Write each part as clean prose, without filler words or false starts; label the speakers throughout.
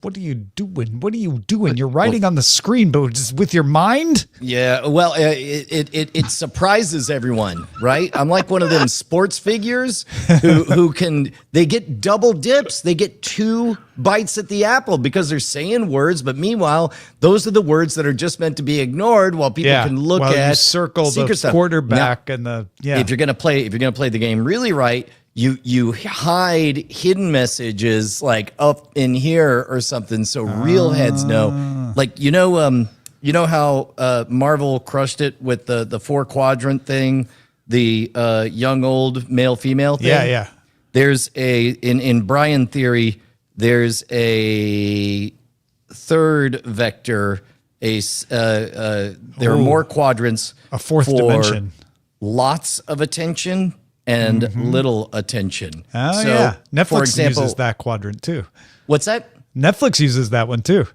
Speaker 1: What are you doing? What are you doing? You're writing on the screen, but just with your mind?
Speaker 2: Yeah, well, it surprises everyone, right? I'm like one of them sports figures who they get double dips. They get 2 bites at the apple because they're saying words, but meanwhile, those are the words that are just meant to be ignored while people can look at
Speaker 1: you circle the
Speaker 2: stuff.
Speaker 1: quarterback
Speaker 2: now,
Speaker 1: and the
Speaker 2: If you're gonna play the game really right, you hide hidden messages like up in here or something, so real heads know. Like you know how Marvel crushed it with the 4-quadrant thing, the young, old, male, female thing.
Speaker 1: Yeah.
Speaker 2: There's in Brian theory, there's a third vector. There are more quadrants.
Speaker 1: A fourth dimension.
Speaker 2: Lots of attention and little attention.
Speaker 1: Oh, yeah. Netflix uses that quadrant too.
Speaker 2: What's that?
Speaker 1: Netflix uses that one too.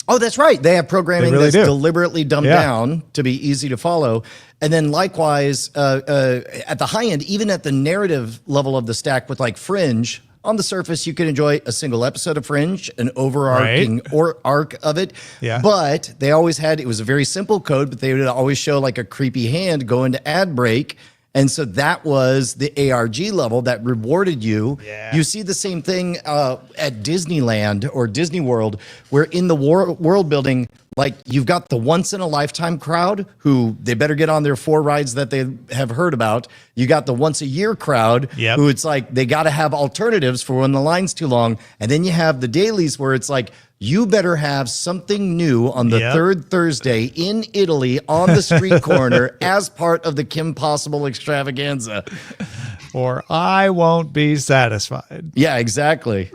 Speaker 2: Oh, that's right. They have programming that's deliberately dumbed down to be easy to follow. And then likewise, at the high end, even at the narrative level of the stack with like Fringe, on the surface, you can enjoy a single episode of Fringe, an overarching arc of it.
Speaker 1: Yeah.
Speaker 2: But they always it was a very simple code, but they would always show like a creepy hand go into ad break. And so that was the ARG level that rewarded you.
Speaker 1: Yeah.
Speaker 2: You see the same thing at Disneyland or Disney World, where in the world building, like you've got the once in a lifetime crowd who they better get on their 4 rides that they have heard about. You got the once a year crowd who it's like they got to have alternatives for when the line's too long. And then you have the dailies where it's like, you better have something new on the third Thursday in Italy on the street corner as part of the Kim Possible extravaganza.
Speaker 1: Or I won't be satisfied.
Speaker 2: Yeah, exactly.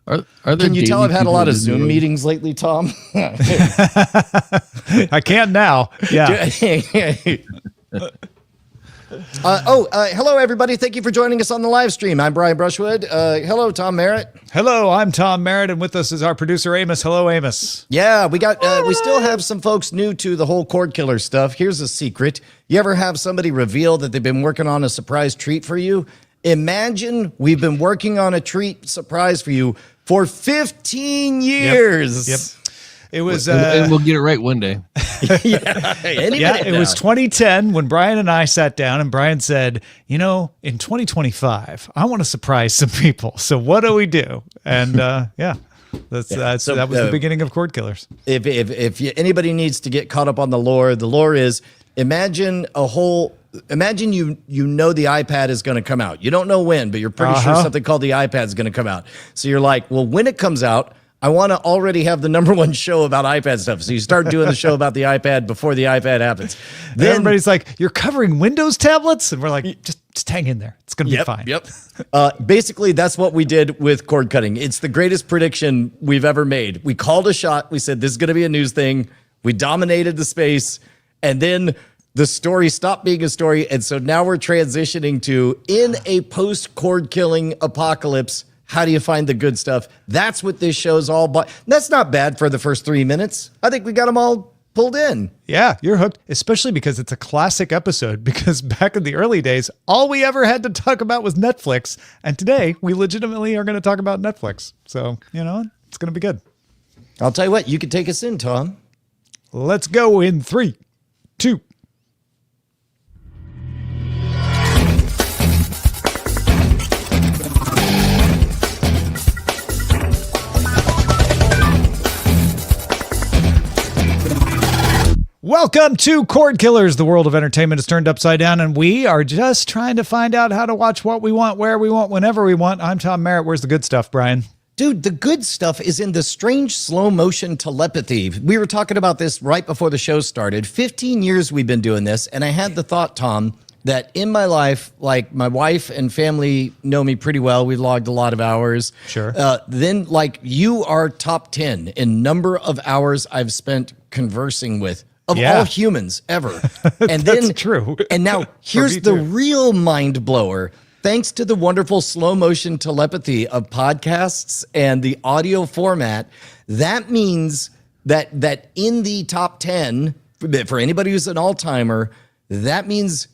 Speaker 3: Are there
Speaker 2: Can you tell I've had a lot of Zoom meetings lately, Tom?
Speaker 1: I can now. Yeah.
Speaker 2: Hello, everybody. Thank you for joining us on the live stream. I'm Brian Brushwood. Hello, Tom Merritt.
Speaker 1: Hello, I'm Tom Merritt, and with us is our producer, Amos. Hello, Amos.
Speaker 2: Yeah, we still have some folks new to the whole Cordkiller stuff. Here's a secret. You ever have somebody reveal that they've been working on a surprise treat for you? Imagine we've been working on a treat surprise for you for 15 years.
Speaker 1: Yep. It was,
Speaker 3: and we'll get it right one day.
Speaker 1: It was 2010 when Brian and I sat down, and Brian said, in 2025, I want to surprise some people. So what do we do? And that was the beginning of Cordkillers.
Speaker 2: If anybody needs to get caught up on the lore is imagine you know the iPad is going to come out. You don't know when, but you're pretty sure something called the iPad is going to come out. So you're like, well, when it comes out, I want to already have the #1 show about iPad stuff. So you start doing the show about the iPad before the iPad happens.
Speaker 1: Then everybody's like, you're covering Windows tablets? And we're like, just hang in there. It's going to be fine.
Speaker 2: Yep. Basically, that's what we did with cord cutting. It's the greatest prediction we've ever made. We called a shot. We said, this is going to be a news thing. We dominated the space. And then the story stopped being a story. And so now we're transitioning to, in a post-cord killing apocalypse, how do you find the good stuff? That's what this show's all about. That's not bad for the first 3 minutes. I think we got them all pulled in.
Speaker 1: Yeah, you're hooked, especially because it's a classic episode, because back in the early days, all we ever had to talk about was Netflix. And today, we legitimately are going to talk about Netflix. So, it's going to be good.
Speaker 2: I'll tell you what, you can take us in, Tom.
Speaker 1: Let's go in 3, 2, Welcome to Cordkillers. The world of entertainment is turned upside down, and we are just trying to find out how to watch what we want, where we want, whenever we want. I'm Tom Merritt. Where's the good stuff, Brian?
Speaker 2: Dude, the good stuff is in the strange slow motion telepathy. We were talking about this right before the show started. 15 years we've been doing this, and I had the thought, Tom, that in my life, like my wife and family know me pretty well. We've logged a lot of hours.
Speaker 1: Sure.
Speaker 2: Then like you are top 10 in number of hours I've spent conversing with. Of all humans ever. And
Speaker 1: That's true.
Speaker 2: And now here's the real mind blower. Thanks to the wonderful slow motion telepathy of podcasts and the audio format, that means that in the top 10, for anybody who's an all-timer, that means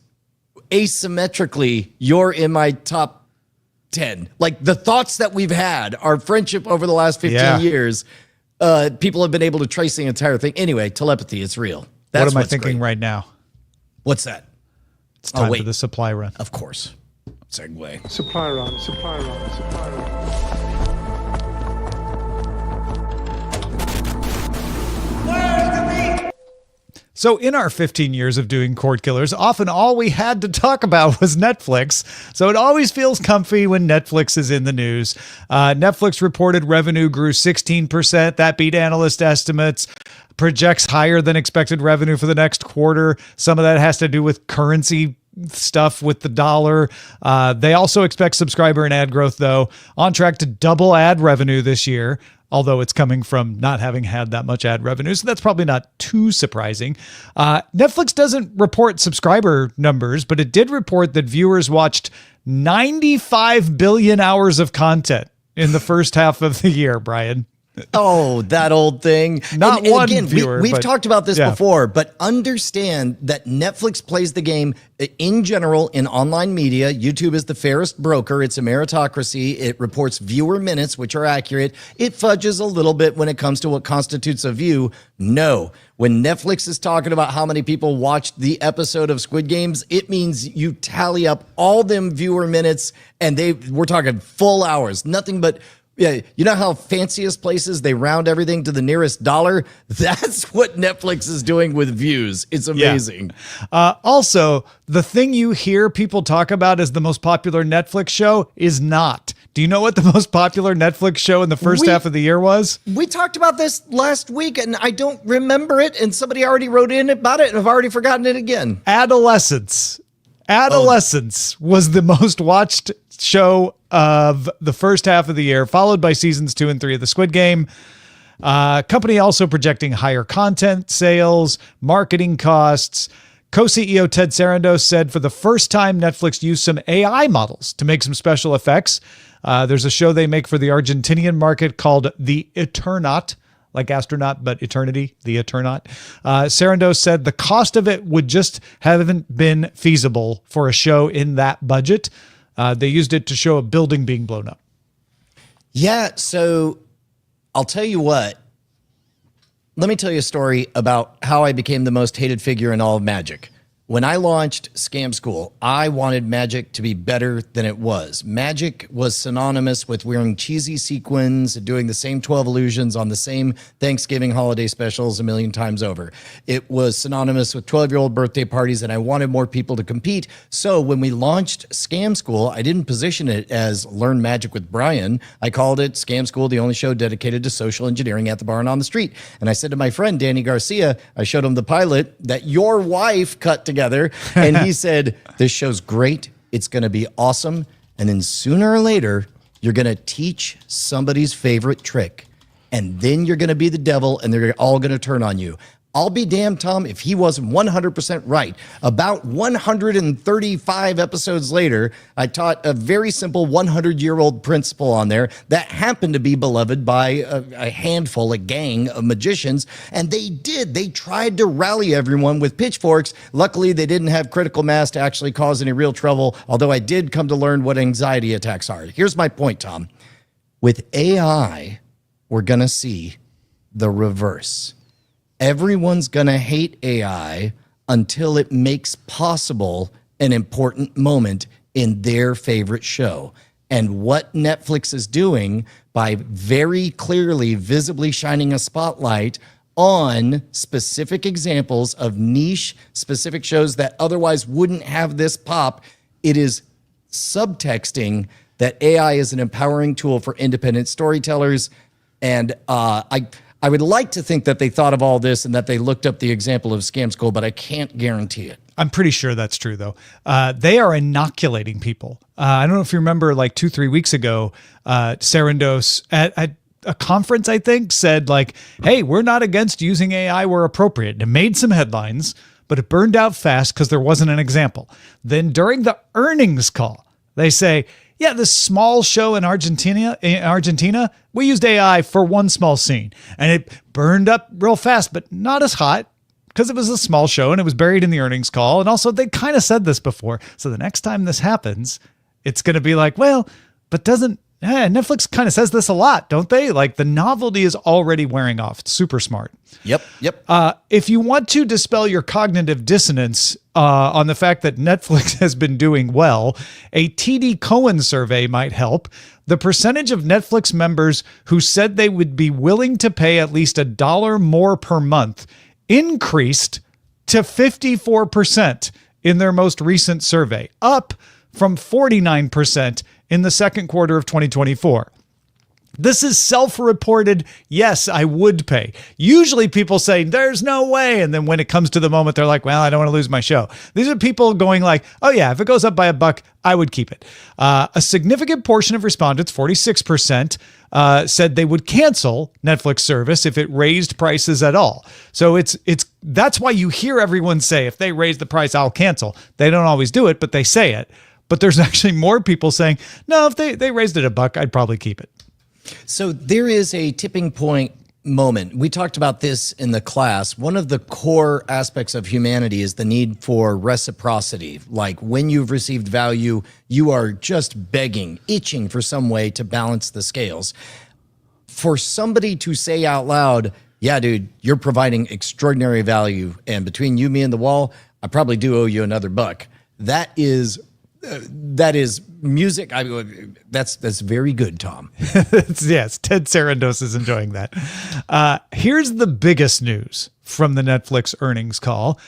Speaker 2: asymmetrically you're in my top 10. Like the thoughts that we've had, our friendship over the last 15 years, people have been able to trace the entire thing. Anyway, telepathy, it's real. That's
Speaker 1: what am I thinking right now?
Speaker 2: What's that?
Speaker 1: It's time for the supply run.
Speaker 2: Of course. Segue.
Speaker 4: Supply run, supply run, supply run.
Speaker 1: So in our 15 years of doing Cordkillers, often all we had to talk about was Netflix. So it always feels comfy when Netflix is in the news. Netflix reported revenue grew 16%. That beat analyst estimates. Projects higher than expected revenue for the next quarter. Some of that has to do with currency stuff with the dollar. They also expect subscriber and ad growth, though, on track to double ad revenue this year, although it's coming from not having had that much ad revenue. So that's probably not too surprising. Netflix doesn't report subscriber numbers, but it did report that viewers watched 95 billion hours of content in the first half of the year, Brian.
Speaker 2: Oh, that old thing.
Speaker 1: Not one viewer.
Speaker 2: We've talked about this before, but understand that Netflix plays the game in general in online media. YouTube is the fairest broker. It's a meritocracy. It reports viewer minutes, which are accurate. It fudges a little bit when it comes to what constitutes a view. No. When Netflix is talking about how many people watched the episode of Squid Games, it means you tally up all them viewer minutes, and we're talking full hours. Nothing but... Yeah, you know how fanciest places, they round everything to the nearest dollar? That's what Netflix is doing with views. It's amazing.
Speaker 1: Yeah. Also, the thing you hear people talk about as the most popular Netflix show is not. Do you know what the most popular Netflix show in the first half of the year was?
Speaker 2: We talked about this last week, and I don't remember it, and somebody already wrote in about it, and I've already forgotten it again.
Speaker 1: Adolescence. Adolescence was the most watched show of the first half of the year, followed by seasons 2 and 3 of the Squid Game. Company also projecting higher content sales, marketing costs. Co-CEO Ted Sarandos said for the first time, Netflix used some AI models to make some special effects. There's a show they make for the Argentinian market called The Eternaut, like astronaut, but eternity, The Eternaut. Sarandos said the cost of it would just haven't been feasible for a show in that budget. They used it to show a building being blown up.
Speaker 2: Yeah, so I'll tell you what. Let me tell you a story about how I became the most hated figure in all of magic. When I launched Scam School, I wanted magic to be better than it was. Magic was synonymous with wearing cheesy sequins and doing the same 12 illusions on the same Thanksgiving holiday specials a million times over. It was synonymous with 12-year-old birthday parties, and I wanted more people to compete. So when we launched Scam School, I didn't position it as Learn Magic with Brian. I called it Scam School, the only show dedicated to social engineering at the bar and on the street. And I said to my friend, Danny Garcia, I showed him the pilot that your wife cut together. And he said, this show's great. It's going to be awesome. And then sooner or later, you're going to teach somebody's favorite trick. And then you're going to be the devil and they're all going to turn on you. I'll be damned, Tom, if he wasn't 100% right. About 135 episodes later, I taught a very simple 100-year-old principle on there that happened to be beloved by a handful, a gang of magicians. And they did. They tried to rally everyone with pitchforks. Luckily, they didn't have critical mass to actually cause any real trouble, although I did come to learn what anxiety attacks are. Here's my point, Tom. With AI, we're going to see the reverse. Everyone's going to hate AI until it makes possible an important moment in their favorite show. And what Netflix is doing by very clearly, visibly shining a spotlight on specific examples of niche, specific shows that otherwise wouldn't have this pop, it is subtexting that AI is an empowering tool for independent storytellers. And I would like to think that they thought of all this and that they looked up the example of Scam School, but I can't guarantee it.
Speaker 1: I'm pretty sure that's true, though. They are inoculating people. I don't know if you remember, like 2-3 weeks ago, Sarandos at a conference, I think, said like, hey, we're not against using AI where appropriate. It made some headlines, but it burned out fast because there wasn't an example. Then during the earnings call, they say, yeah, this small show in Argentina, we used AI for one small scene and it burned up real fast, but not as hot because it was a small show and it was buried in the earnings call. And also they kind of said this before. So the next time this happens, it's going to be like, well, but doesn't. Netflix kind of says this a lot, don't they? Like the novelty is already wearing off. It's super smart.
Speaker 2: Yep.
Speaker 1: If you want to dispel your cognitive dissonance on the fact that Netflix has been doing well, a TD Cohen survey might help. The percentage of Netflix members who said they would be willing to pay at least $1 more per month increased to 54% in their most recent survey, up from 49% in the second quarter of 2024. This is self-reported. Yes, I would pay. Usually people say, there's no way. And then when it comes to the moment, they're like, well, I don't want to lose my show. These are people going like, oh yeah, if it goes up by $1, I would keep it. A significant portion of respondents, 46%, said they would cancel Netflix service if it raised prices at all. So that's why you hear everyone say, if they raise the price, I'll cancel. They don't always do it, but they say it. But there's actually more people saying, no, if they raised it $1, I'd probably keep it.
Speaker 2: So there is a tipping point moment. We talked about this in the class. One of the core aspects of humanity is the need for reciprocity. Like when you've received value, you are just begging, itching for some way to balance the scales. For somebody to say out loud, yeah, dude, you're providing extraordinary value, and between you, me, and the wall, I probably do owe you another $1. That is music. That's very good, Tom.
Speaker 1: Yes, Ted Sarandos is enjoying that. Here's the biggest news from the Netflix earnings call.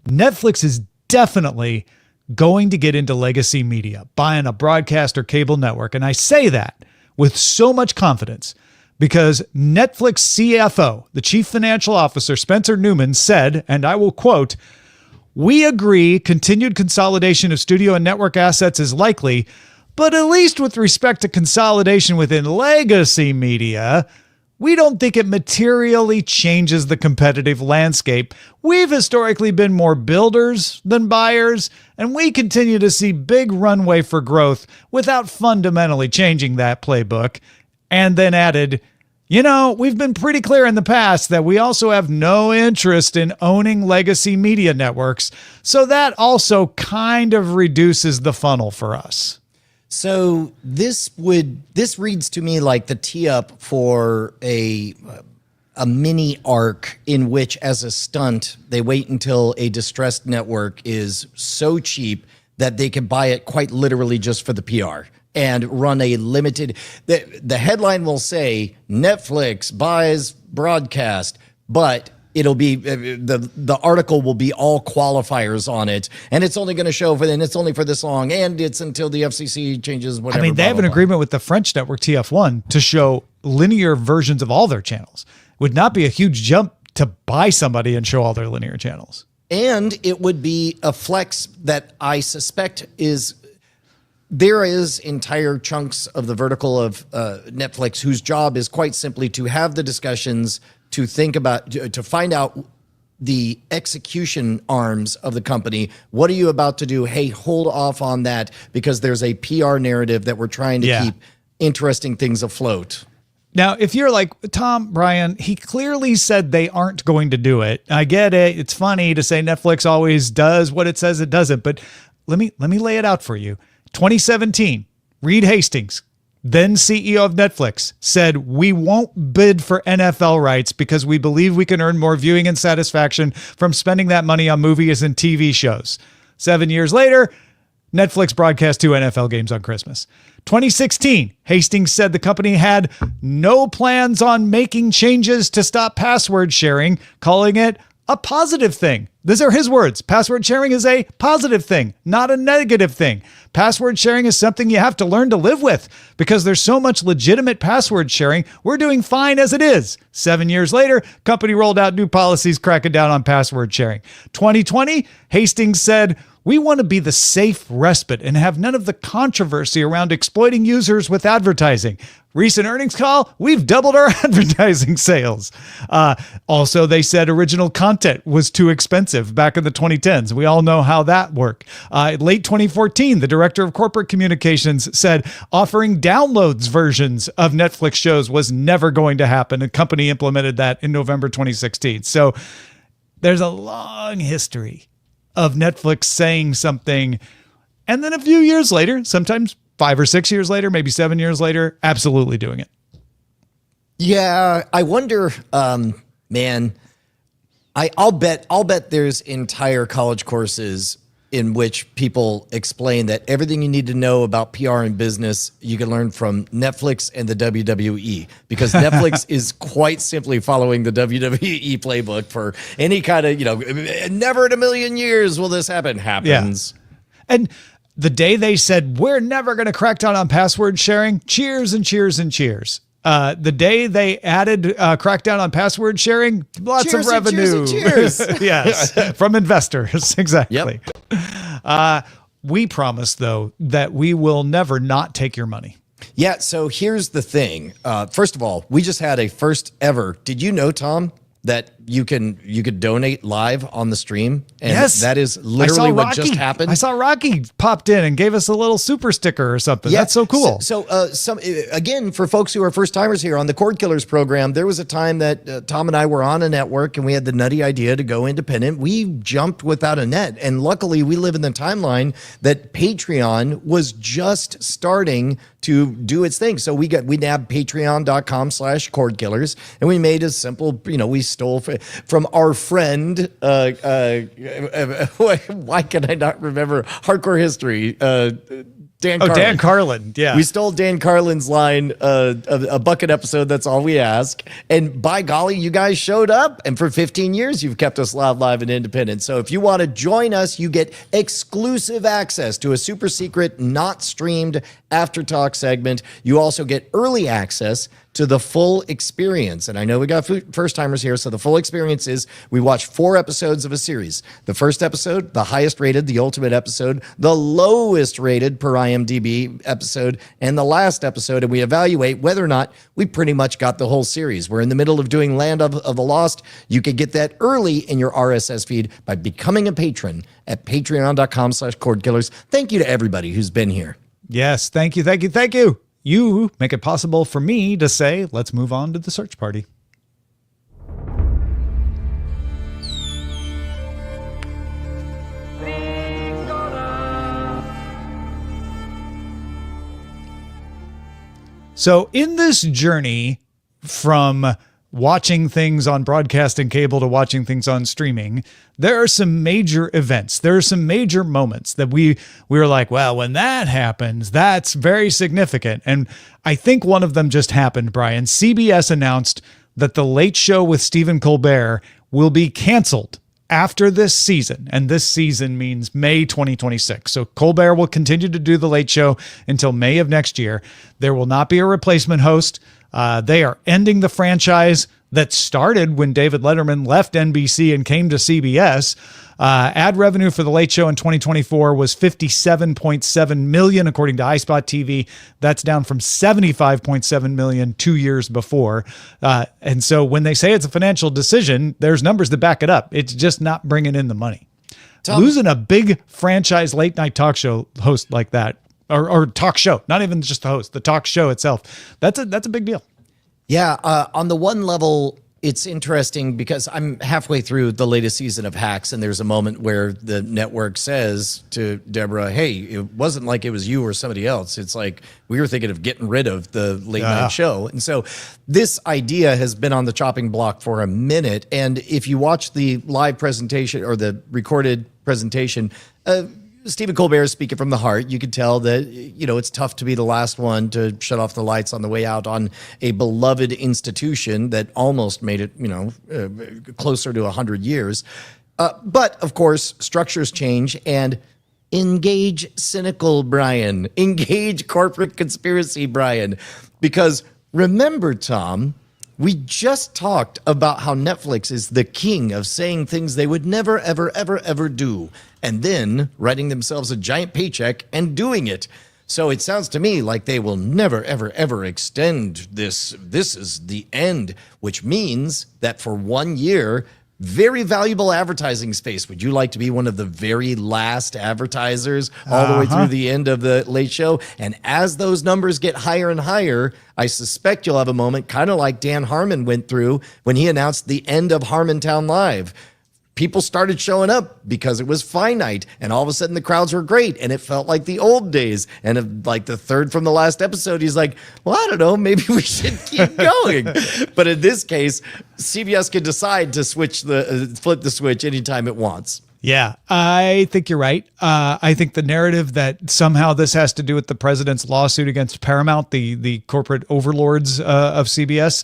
Speaker 1: Netflix is definitely going to get into legacy media, buying a broadcast or cable network. And I say that with so much confidence because Netflix CFO, the chief financial officer, Spencer Newman, said, and I will quote, "We agree continued consolidation of studio and network assets is likely, but at least with respect to consolidation within legacy media, we don't think it materially changes the competitive landscape. We've historically been more builders than buyers, and we continue to see big runway for growth without fundamentally changing that playbook." And then added, we've been pretty clear in the past that we also have no interest in owning legacy media networks. So that also kind of reduces the funnel for us.
Speaker 2: So this reads to me like the tee up for a mini arc in which, as a stunt, they wait until a distressed network is so cheap that they can buy it quite literally just for the PR. And run a limited, the headline will say Netflix buys broadcast, but it'll be, the article will be all qualifiers on it. And it's only going to show and it's only for this long. And it's until the FCC changes whatever.
Speaker 1: I mean, they have an agreement with the French network TF1 to show linear versions of all their channels. Would not be a huge jump to buy somebody and show all their linear channels.
Speaker 2: And it would be a flex that I suspect there is entire chunks of the vertical of Netflix whose job is quite simply to have the discussions, to think about, to find out the execution arms of the company. What are you about to do? Hey, hold off on that because there's a PR narrative that we're trying to keep interesting things afloat.
Speaker 1: Now, if you're like, Tom, Brian, he clearly said they aren't going to do it. I get it. It's funny to say Netflix always does what it says it doesn't, but let me lay it out for you. 2017, Reed Hastings, then CEO of Netflix, said, "We won't bid for NFL rights because we believe we can earn more viewing and satisfaction from spending that money on movies and TV shows." 7 years later, Netflix broadcast 2 NFL games on Christmas. 2016, Hastings said the company had no plans on making changes to stop password sharing, calling it a positive thing. These are his words. Password sharing is a positive thing, not a negative thing. Password sharing is something you have to learn to live with because there's so much legitimate password sharing. We're doing fine as it is. 7 years later, company rolled out new policies cracking down on password sharing. 2020, Hastings said, "We want to be the safe respite and have none of the controversy around exploiting users with advertising." Recent earnings call, we've doubled our advertising sales. Also, they said original content was too expensive back in the 2010s. We all know how that worked. Late 2014, the director of corporate communications said offering downloads versions of Netflix shows was never going to happen. The company implemented that in November 2016. So there's a long history of Netflix saying something, and then a few years later, sometimes 5 or 6 years later, maybe 7 years later, absolutely doing it.
Speaker 2: Yeah, I wonder, man. I'll bet there's entire college courses in which people explain that everything you need to know about PR and business you can learn from Netflix and the WWE, because Netflix is quite simply following the WWE playbook for any kind of, never in a million years will this happens.
Speaker 1: Yeah. And the day they said, we're never going to crack down on password sharing, cheers and cheers and cheers. The day they added crackdown on password sharing, lots
Speaker 2: cheers
Speaker 1: of revenue.
Speaker 2: Cheers.
Speaker 1: Yes, from investors. Exactly.
Speaker 2: Yep.
Speaker 1: We promise, though, that we will never not take your money.
Speaker 2: Yeah, so here's the thing. First of all, we just had a first ever. Did you know, Tom, that you could donate live on the stream? And
Speaker 1: yes.
Speaker 2: That is literally what just happened.
Speaker 1: I saw Rocky popped in and gave us a little super sticker or something. Yeah. That's so cool.
Speaker 2: Again, for folks who are first timers here on the Cordkillers program, there was a time that Tom and I were on a network and we had the nutty idea to go independent. We jumped without a net. And luckily we live in the timeline that Patreon was just starting to do its thing. So we nabbed patreon.com/Cordkillers and we made a simple, we stole from our friend, why can I not remember Hardcore History? Dan Carlin.
Speaker 1: Dan Carlin, yeah.
Speaker 2: We stole Dan Carlin's line, a bucket episode, that's all we ask. And by golly, you guys showed up. And for 15 years, you've kept us loud, live, and independent. So if you want to join us, you get exclusive access to a super secret, not streamed after talk segment. You also get early access to the full experience. And I know we got first timers here. So the full experience is we watch 4 episodes of a series. The first episode, the highest rated, the ultimate episode, the lowest rated per IMDb episode, and the last episode. And we evaluate whether or not we pretty much got the whole series. We're in the middle of doing Land of the Lost. You can get that early in your RSS feed by becoming a patron at patreon.com/Cordkillers. Thank you to everybody who's been here.
Speaker 1: Yes. Thank you. Thank you. Thank you. You make it possible for me to say, let's move on to the search party. So in this journey from watching things on broadcast and cable to watching things on streaming, there are some major events. There are some major moments that we were like, well, when that happens, that's very significant. And I think one of them just happened, Brian. CBS announced that The Late Show with Stephen Colbert will be canceled after this season. And this season means May 2026. So Colbert will continue to do The Late Show until May of next year. There will not be a replacement host. They are ending the franchise that started when David Letterman left NBC and came to CBS. Ad revenue for The Late Show in 2024 was $57.7 million, according to iSpot TV. That's down from $75.7 million 2 years before. And so when they say it's a financial decision, there's numbers that back it up. It's just not bringing in the money.
Speaker 2: Tom,
Speaker 1: losing a big franchise late night talk show host like that, or talk show, not even just the host, the talk show itself. That's a big deal.
Speaker 2: Yeah. On the one level, it's interesting because I'm halfway through the latest season of Hacks, and there's a moment where the network says to Deborah, hey, it wasn't like it was you or somebody else. It's like we were thinking of getting rid of the late night show. And so this idea has been on the chopping block for a minute. And if you watch the live presentation or the recorded presentation, Stephen Colbert is speaking from the heart. You can tell that, it's tough to be the last one to shut off the lights on the way out on a beloved institution that almost made it, closer to 100 years. But of course, structures change, and engage cynical Brian, engage corporate conspiracy Brian, because remember, Tom, we just talked about how Netflix is the king of saying things they would never, ever, ever, ever do, and then writing themselves a giant paycheck and doing it. So it sounds to me like they will never, ever, ever extend this. This is the end, which means that for 1 year, very valuable advertising space. Would you like to be one of the very last advertisers all the way through the end of the Late Show? And as those numbers get higher and higher, I suspect you'll have a moment kind of like Dan Harmon went through when he announced the end of Harmontown Live. people started showing up because it was finite, and all of a sudden the crowds were great, and it felt like the old days. And like the third from the last episode, he's like, well, I don't know, maybe we should keep going. But in this case, CBS can decide to flip the switch anytime it wants.
Speaker 1: Yeah, I think you're right. I think the narrative that somehow this has to do with the president's lawsuit against Paramount, the corporate overlords of CBS,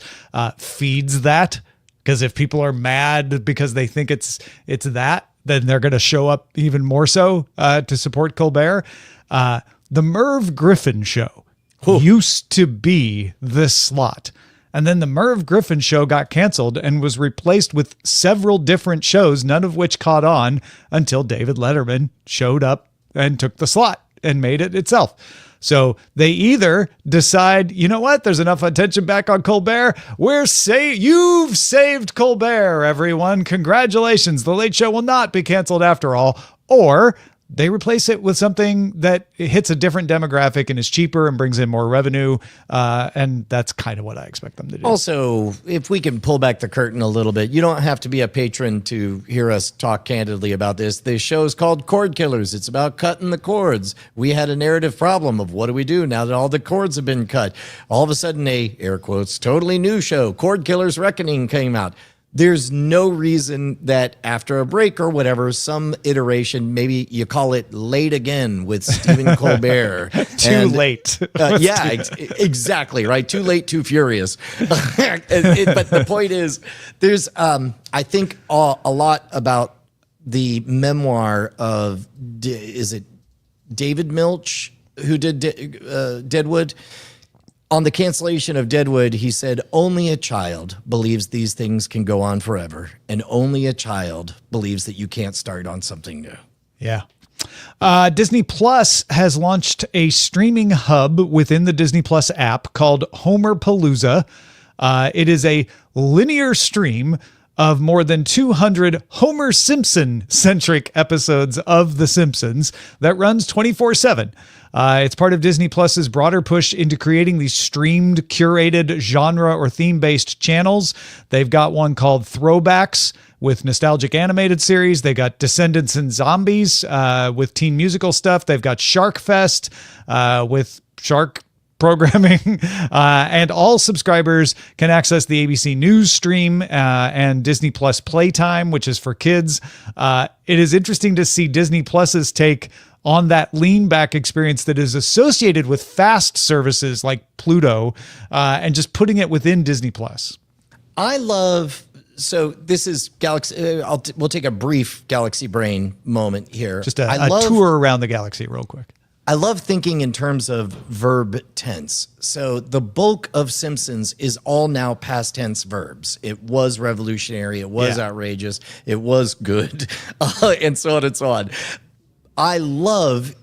Speaker 1: feeds that. Because if people are mad because they think it's that, then they're going to show up even more so to support Colbert. The Merv Griffin show used to be this slot. And then the Merv Griffin show got canceled and was replaced with several different shows, none of which caught on until David Letterman showed up and took the slot and made it itself. So they either decide, you know what, there's enough attention back on Colbert. You've saved Colbert, everyone. Congratulations. The Late Show will not be canceled after all. Or they replace it with something that hits a different demographic and is cheaper and brings in more revenue. And that's kind of what I expect them to do.
Speaker 2: Also, if we can pull back the curtain a little bit, you don't have to be a patron to hear us talk candidly about this. This show is called Cordkillers. It's about cutting the cords. We had a narrative problem of what do we do now that all the cords have been cut? All of a sudden, air quotes, totally new show, Cordkillers Reckoning, came out. There's no reason that after a break or whatever, some iteration, maybe you call it Late Again with Stephen Colbert.
Speaker 1: Too late.
Speaker 2: Exactly, right? Too late, too furious. But the point is, there's, I think, a lot about the memoir of, is it David Milch, who did Deadwood? On the cancellation of Deadwood, he said, only a child believes these things can go on forever, and only a child believes that you can't start on something new.
Speaker 1: Yeah. Disney Plus has launched a streaming hub within the Disney Plus app called Homer Palooza. It is a linear stream of more than 200 Homer Simpson-centric episodes of The Simpsons that runs 24/7. It's part of Disney Plus's broader push into creating these streamed, curated, genre or theme-based channels. They've got one called Throwbacks with nostalgic animated series. They got Descendants and Zombies with teen musical stuff. They've got Shark Fest with shark programming, and all subscribers can access the ABC News stream and Disney Plus Playtime, which is for kids. It is interesting to see Disney Plus's take on that lean back experience that is associated with fast services like Pluto, and just putting it within Disney Plus.
Speaker 2: So this is Galaxy. We'll take a brief Galaxy Brain moment here.
Speaker 1: Just a tour around the galaxy real quick.
Speaker 2: I love thinking in terms of verb tense. So the bulk of Simpsons is all now past tense verbs. It was revolutionary. It was outrageous. It was good, and so on and so on. I love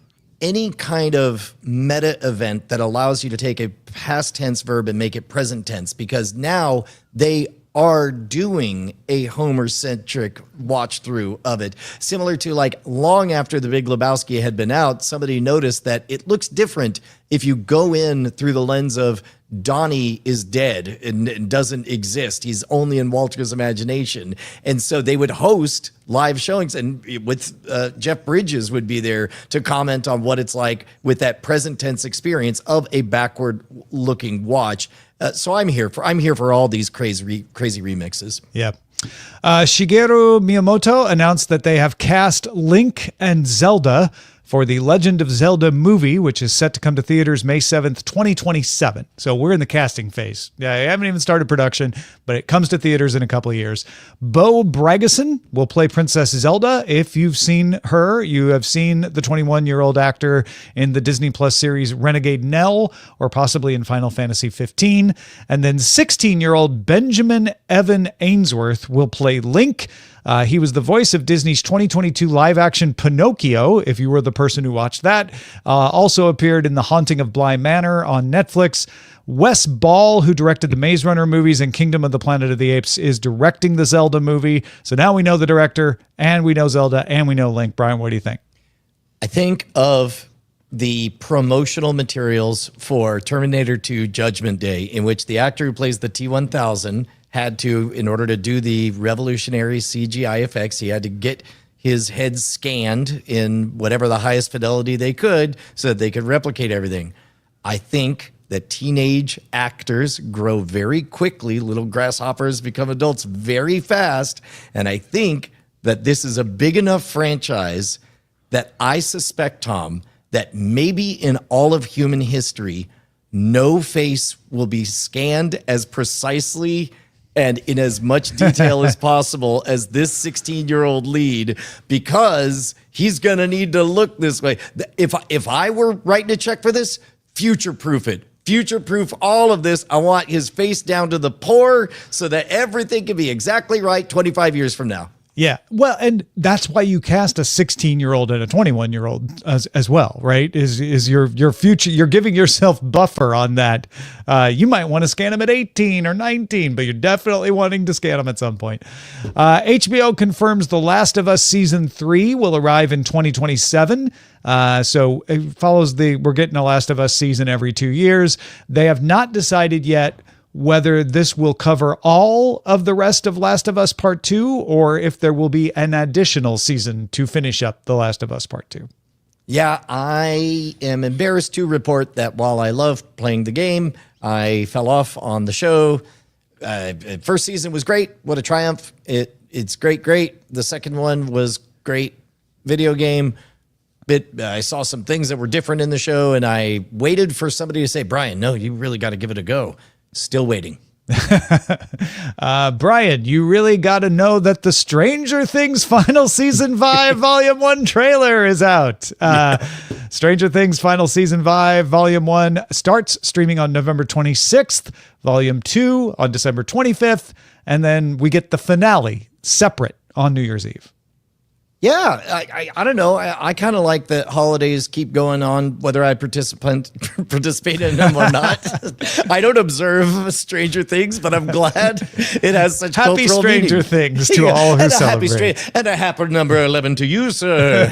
Speaker 2: any kind of meta event that allows you to take a past tense verb and make it present tense, because now they are doing a Homer-centric watch-through of it. Similar to, like, long after The Big Lebowski had been out, somebody noticed that it looks different if you go in through the lens of Donnie is dead and doesn't exist. He's only in Walter's imagination. And so they would host live showings, and with Jeff Bridges would be there to comment on what it's like with that present tense experience of a backward looking watch. So I'm here for all these crazy remixes.
Speaker 1: Yeah. Shigeru Miyamoto announced that they have cast Link and Zelda for the Legend of Zelda movie, which is set to come to theaters May 7th, 2027. So we're in the casting phase. Yeah, I haven't even started production, but it comes to theaters in a couple of years. Bo Bragason will play Princess Zelda. If you've seen her, you have seen the 21-year-old actor in the Disney Plus series Renegade Nell, or possibly in Final Fantasy 15. And then 16-year-old Benjamin Evan Ainsworth will play Link. He was the voice of Disney's 2022 live-action Pinocchio, if you were the person who watched that. Also appeared in The Haunting of Bly Manor on Netflix. Wes Ball, who directed the Maze Runner movies and Kingdom of the Planet of the Apes, is directing the Zelda movie. So now we know the director, and we know Zelda, and we know Link. Brian, what do you think?
Speaker 2: I think of the promotional materials for Terminator 2 Judgment Day, in which the actor who plays the T-1000 had to, in order to do the revolutionary CGI effects, he had to get his head scanned in whatever the highest fidelity they could so that they could replicate everything. I think that teenage actors grow very quickly. Little grasshoppers become adults very fast. And I think that this is a big enough franchise that I suspect, Tom, that maybe in all of human history, no face will be scanned as precisely and in as much detail as possible as this 16-year-old lead, because he's going to need to look this way. If I were writing a check for this, future-proof it. Future-proof all of this. I want his face down to the pore so that everything can be exactly right 25 years from now.
Speaker 1: Yeah. Well, and that's why you cast a 16-year-old and a 21-year-old as well, right? Is your future, you're giving yourself buffer on that. You might want to scan them at 18 or 19, but you're definitely wanting to scan them at some point. HBO confirms The Last of Us Season 3 will arrive in 2027. So it follows we're getting a Last of Us season every 2 years. They have not decided yet whether this will cover all of the rest of Last of Us Part 2 or if there will be an additional season to finish up The Last of Us Part 2.
Speaker 2: Yeah, I am embarrassed to report that while I love playing the game, I fell off on the show. First season was great. What a triumph. It's great. The second one was great video game. I saw some things that were different in the show, and I waited for somebody to say, Brian, no, you really got to give it a go. Still waiting.
Speaker 1: Brian, you really got to know that the Stranger Things Final Season 5 Volume 1 trailer is out. Stranger Things Final Season 5 Volume 1 starts streaming on November 26th, Volume 2 on December 25th, and then we get the finale separate on New Year's Eve.
Speaker 2: Yeah, I don't know. I kind of like that holidays keep going on, whether I participate in them or not. I don't observe Stranger Things, but I'm glad it has such
Speaker 1: happy
Speaker 2: cultural
Speaker 1: Stranger
Speaker 2: meaning.
Speaker 1: Things to all who celebrate.
Speaker 2: And a happy number 11 to you, sir.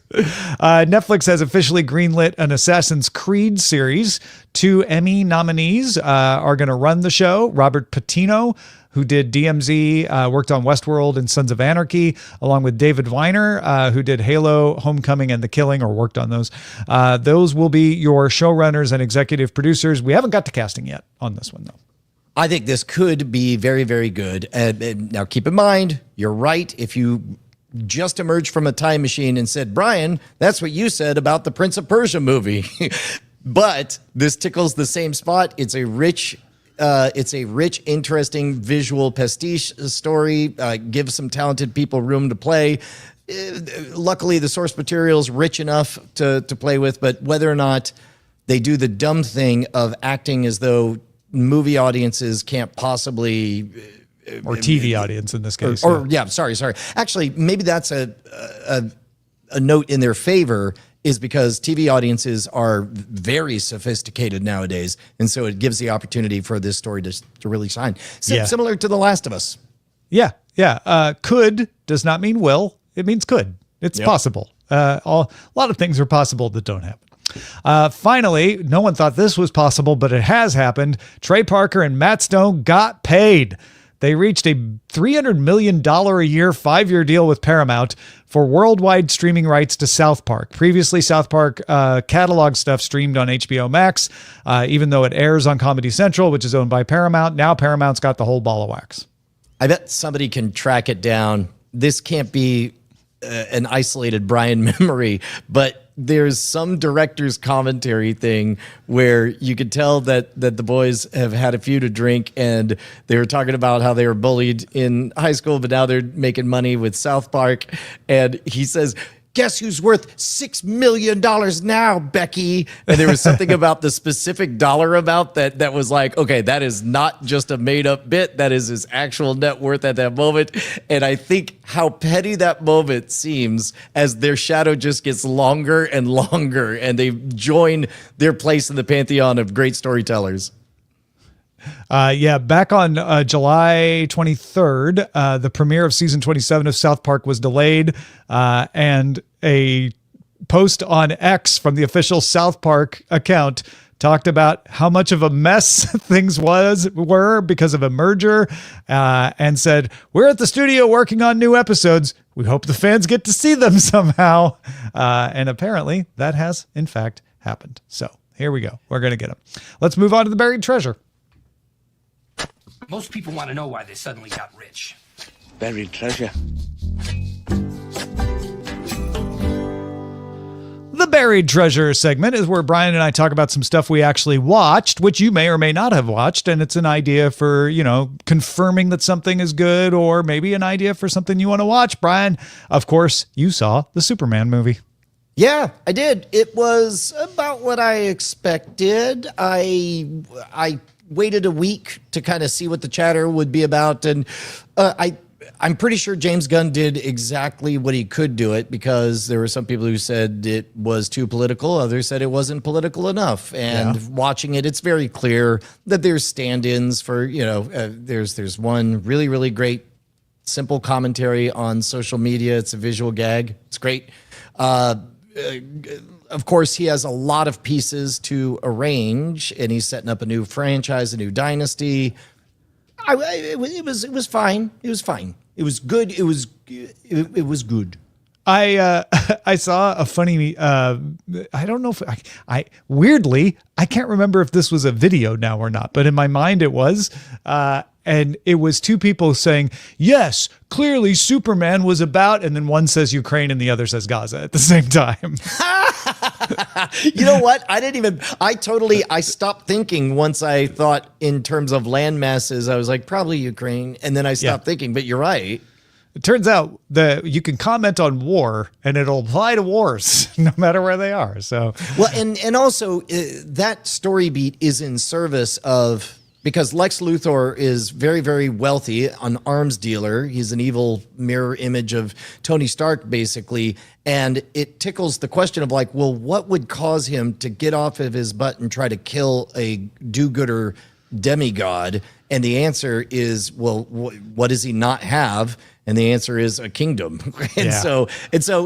Speaker 1: Netflix has officially greenlit an Assassin's Creed series. 2 Emmy nominees are going to run the show. Robert Patino, who did DMZ, worked on Westworld and Sons of Anarchy, along with David Weiner, who did Halo, Homecoming, and The Killing, or worked on those. Those will be your showrunners and executive producers. We haven't got to casting yet on this one, though.
Speaker 2: I think this could be very, very good. And now keep in mind, you're right. If you just emerged from a time machine and said, Brian, that's what you said about the Prince of Persia movie. But this tickles the same spot. It's a rich, interesting visual pastiche story. Give some talented people room to play. Luckily, the source material is rich enough to play with, but whether or not they do the dumb thing of acting as though movie audiences can't possibly...
Speaker 1: or TV audience in this case.
Speaker 2: Sorry. Actually, maybe that's a note in their favor, is because TV audiences are very sophisticated nowadays. And so it gives the opportunity for this story to really shine. Similar to The Last of Us.
Speaker 1: Yeah. Could does not mean will. It means could. It's possible. A lot of things are possible that don't happen. Finally, no one thought this was possible, but it has happened. Trey Parker and Matt Stone got paid. They reached a $300 million a year, 5-year deal with Paramount for worldwide streaming rights to South Park. Previously, South Park catalog stuff streamed on HBO Max, even though it airs on Comedy Central, which is owned by Paramount. Now Paramount's got the whole ball of wax.
Speaker 2: I bet somebody can track it down. This can't be an isolated Brian memory, but there's some director's commentary thing where you could tell that the boys have had a few to drink, and they were talking about how they were bullied in high school, but now they're making money with South Park. And he says, guess who's worth $6 million now, Becky? And there was something about the specific dollar amount that was like, okay, that is not just a made up bit. That is his actual net worth at that moment. And I think how petty that moment seems as their shadow just gets longer and longer, and they join their place in the pantheon of great storytellers.
Speaker 1: Back on July 23rd, the premiere of season 27 of South Park was delayed, and a post on X from the official South Park account talked about how much of a mess things were because of a merger, and said, "We're at the studio working on new episodes. We hope the fans get to see them somehow." And apparently that has, in fact, happened. So here we go. We're going to get them. Let's move on to the buried treasure.
Speaker 5: Most people want to know why they suddenly got rich.
Speaker 6: Buried treasure.
Speaker 1: The Buried Treasure segment is where Brian and I talk about some stuff we actually watched, which you may or may not have watched. And it's an idea for, confirming that something is good, or maybe an idea for something you want to watch. Brian, of course, you saw the Superman movie.
Speaker 2: Yeah, I did. It was about what I expected. I waited a week to kind of see what the chatter would be about. And I'm pretty sure James Gunn did exactly what he could do it, because there were some people who said it was too political. Others said it wasn't political enough. And watching it, it's very clear that there's stand-ins for, there's one really, really great simple commentary on social media. It's a visual gag. It's great. Of course, he has a lot of pieces to arrange, and he's setting up a new franchise, a new dynasty. It was fine. It was fine. It was good. It was good.
Speaker 1: I saw a funny, I don't know if I weirdly, I can't remember if this was a video now or not, but in my mind it was, and it was two people saying, yes, clearly Superman was about, and then one says Ukraine and the other says Gaza at the same time.
Speaker 2: You know what? I stopped thinking once I thought in terms of land masses. I was like, probably Ukraine. And then I stopped thinking, but you're right.
Speaker 1: It turns out that you can comment on war and it'll apply to wars no matter where they are. So,
Speaker 2: well, and also that story beat is in service of, because Lex Luthor is very, very wealthy, an arms dealer. He's an evil mirror image of Tony Stark, basically. And it tickles the question of like, well, what would cause him to get off of his butt and try to kill a do-gooder demigod? And the answer is, well, what does he not have? And the answer is a kingdom. And so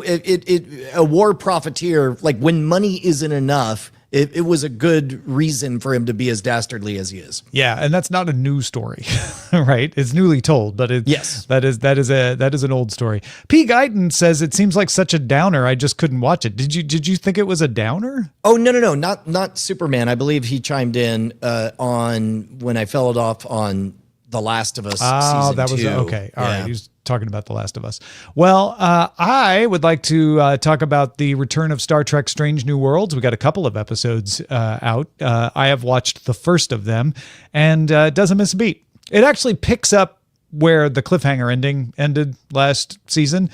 Speaker 2: a war profiteer, like when money isn't enough, it was a good reason for him to be as dastardly as he is.
Speaker 1: Yeah, and that's not a new story, right? It's newly told, but that is an old story. P. Guyton says it seems like such a downer. I just couldn't watch it. Did you think it was a downer?
Speaker 2: Oh no, not Superman. I believe he chimed in on when I fell it off on The Last of Us.
Speaker 1: Oh, that was
Speaker 2: 2.
Speaker 1: okay. All right. He was talking about The Last of Us. Well, I would like to talk about the return of Star Trek Strange New Worlds. We got a couple of episodes out. I have watched the first of them, and it doesn't miss a beat. It actually picks up where the cliffhanger ending ended last season.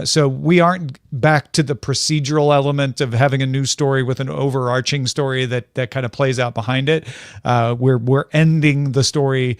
Speaker 1: So we aren't back to the procedural element of having a new story with an overarching story that kind of plays out behind it. We're ending the story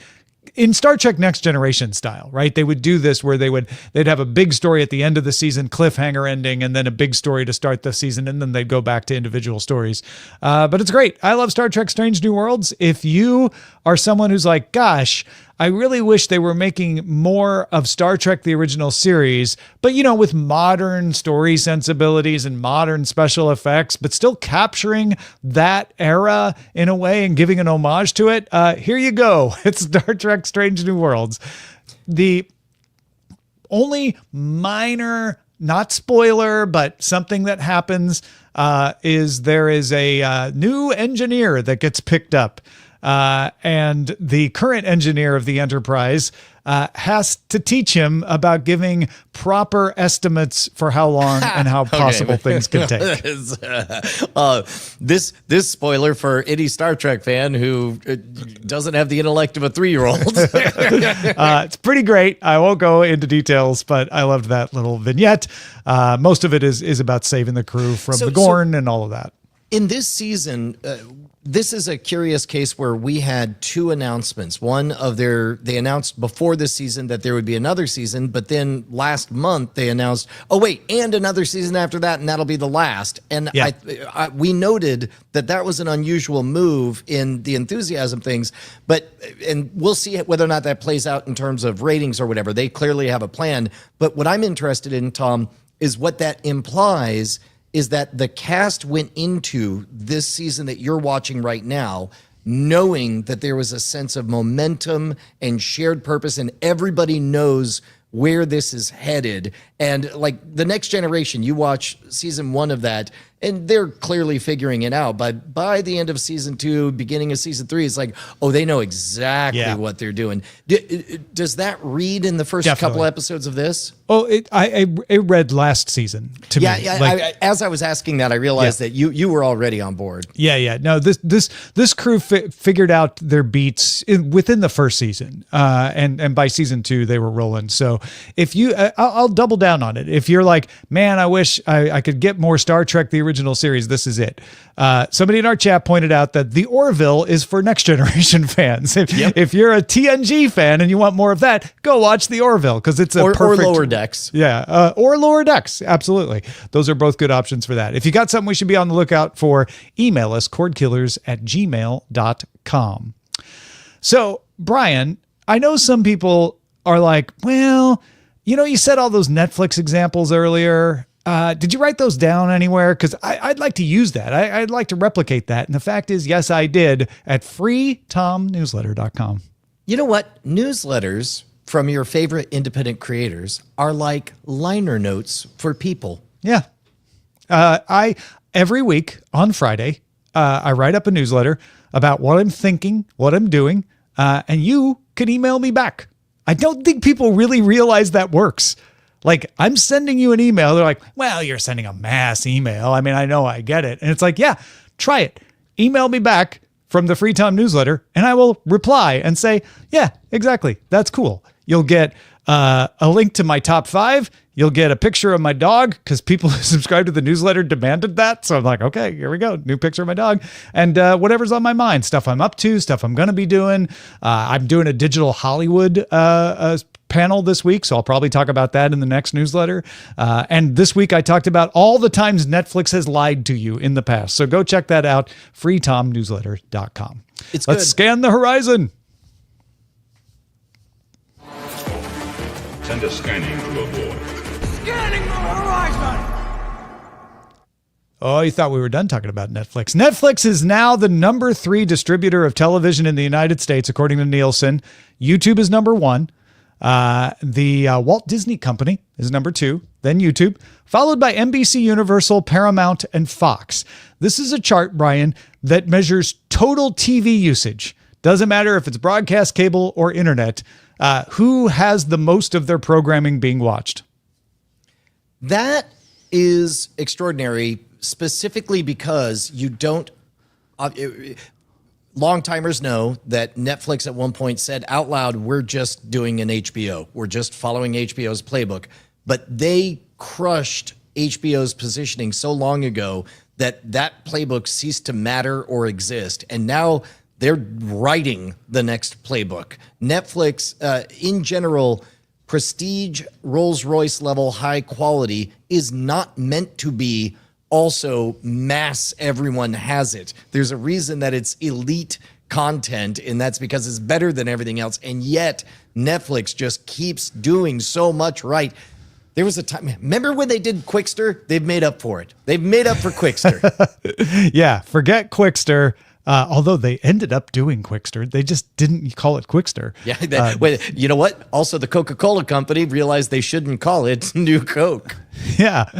Speaker 1: in Star Trek Next Generation style, right? They would do this where they'd have a big story at the end of the season, cliffhanger ending, and then a big story to start the season, and then they'd go back to individual stories. But it's great. I love Star Trek Strange New Worlds. If you are someone who's like, gosh, I really wish they were making more of Star Trek, the original series, but with modern story sensibilities and modern special effects, but still capturing that era in a way and giving an homage to it. Here you go. It's Star Trek Strange New Worlds. The only minor, not spoiler, but something that happens is there is a new engineer that gets picked up. And the current engineer of the Enterprise has to teach him about giving proper estimates for how long and how possible things can take.
Speaker 2: This spoiler for any Star Trek fan who doesn't have the intellect of a 3-year-old.
Speaker 1: It's pretty great. I won't go into details, but I loved that little vignette. Most of it is about saving the crew from the Gorn and all of that.
Speaker 2: In this season, this is a curious case where we had 2 announcements. One of they announced before this season that there would be another season, but then last month they announced, and another season after that, and that'll be the last. And we noted that was an unusual move in the enthusiasm things, and we'll see whether or not that plays out in terms of ratings or whatever. They clearly have a plan. But what I'm interested in, Tom, is what that implies is that the cast went into this season that you're watching right now knowing that there was a sense of momentum and shared purpose, and everybody knows where this is headed. And like the Next Generation, you watch season 1 of that, and they're clearly figuring it out. But by the end of season 2, beginning of season 3, it's like, oh, they know exactly what they're doing. Does that read in the first couple episodes of this?
Speaker 1: Oh, it read last season to me.
Speaker 2: Yeah. As I was asking that, I realized that you were already on board.
Speaker 1: Yeah. No, this crew figured out their beats within the first season, and by season 2 they were rolling. So if you, I'll double down on it. If you're like, man, I wish I could get more Star Trek the original series, this is it. Somebody in our chat pointed out that the Orville is for Next Generation fans. If you're a TNG fan and you want more of that, go watch the Orville because it's perfect.
Speaker 2: Or Lower Decks.
Speaker 1: Yeah, or Lower Decks. Absolutely. Those are both good options for that. If you got something we should be on the lookout for, email us, cordkillers@gmail.com. So, Brian, I know some people are like, well, you said all those Netflix examples earlier. Did you write those down anywhere? Because I'd like to use that. I'd like to replicate that. And the fact is, yes, I did at freetomnewsletter.com. You
Speaker 2: know what? Newsletters from your favorite independent creators are like liner notes for people.
Speaker 1: Yeah. Every week on Friday, I write up a newsletter about what I'm thinking, what I'm doing, and you can email me back. I don't think people really realize that works. Like, I'm sending you an email. They're like, well, you're sending a mass email. I mean, I know I get it. And it's like, yeah, try it. Email me back from the Free Tom newsletter, and I will reply and say, yeah, exactly. That's cool. You'll get a link to my top 5. You'll get a picture of my dog because people who subscribe to the newsletter demanded that. So I'm like, okay, here we go. New picture of my dog. And whatever's on my mind, stuff I'm up to, stuff I'm going to be doing. I'm doing a digital Hollywood panel this week, so I'll probably talk about that in the next newsletter. And this week I talked about all the times Netflix has lied to you in the past. So go check that out, freetomnewsletter.com. Let's scan the horizon.
Speaker 6: Send a scanning to avoid.
Speaker 5: Scanning the horizon!
Speaker 1: Oh, you thought we were done talking about Netflix. Netflix is now the number 3 distributor of television in the United States, according to Nielsen. YouTube is number 1. The Walt Disney Company is number 2, then YouTube, followed by NBC Universal, Paramount, and Fox. This is a chart, Brian, that measures total TV usage. Doesn't matter if it's broadcast, cable, or internet. Who has the most of their programming being watched?
Speaker 2: That is extraordinary, specifically because you don't... Long-timers know that Netflix at one point said out loud, we're just doing an HBO. We're just following HBO's playbook. But they crushed HBO's positioning so long ago that that playbook ceased to matter or exist. And now they're writing the next playbook. Netflix, in general, prestige, Rolls-Royce level high quality is not meant to be also mass, everyone has it. There's a reason that it's elite content, and that's because it's better than everything else. And yet Netflix just keeps doing so much right. There was a time, remember when they did Quickster? They've made up for it. They've made up for Quickster.
Speaker 1: Yeah, forget Quickster. Although they ended up doing Quickster, they just didn't call it Quickster.
Speaker 2: Yeah, you know what? Also, the Coca-Cola company realized they shouldn't call it New Coke.
Speaker 1: Yeah,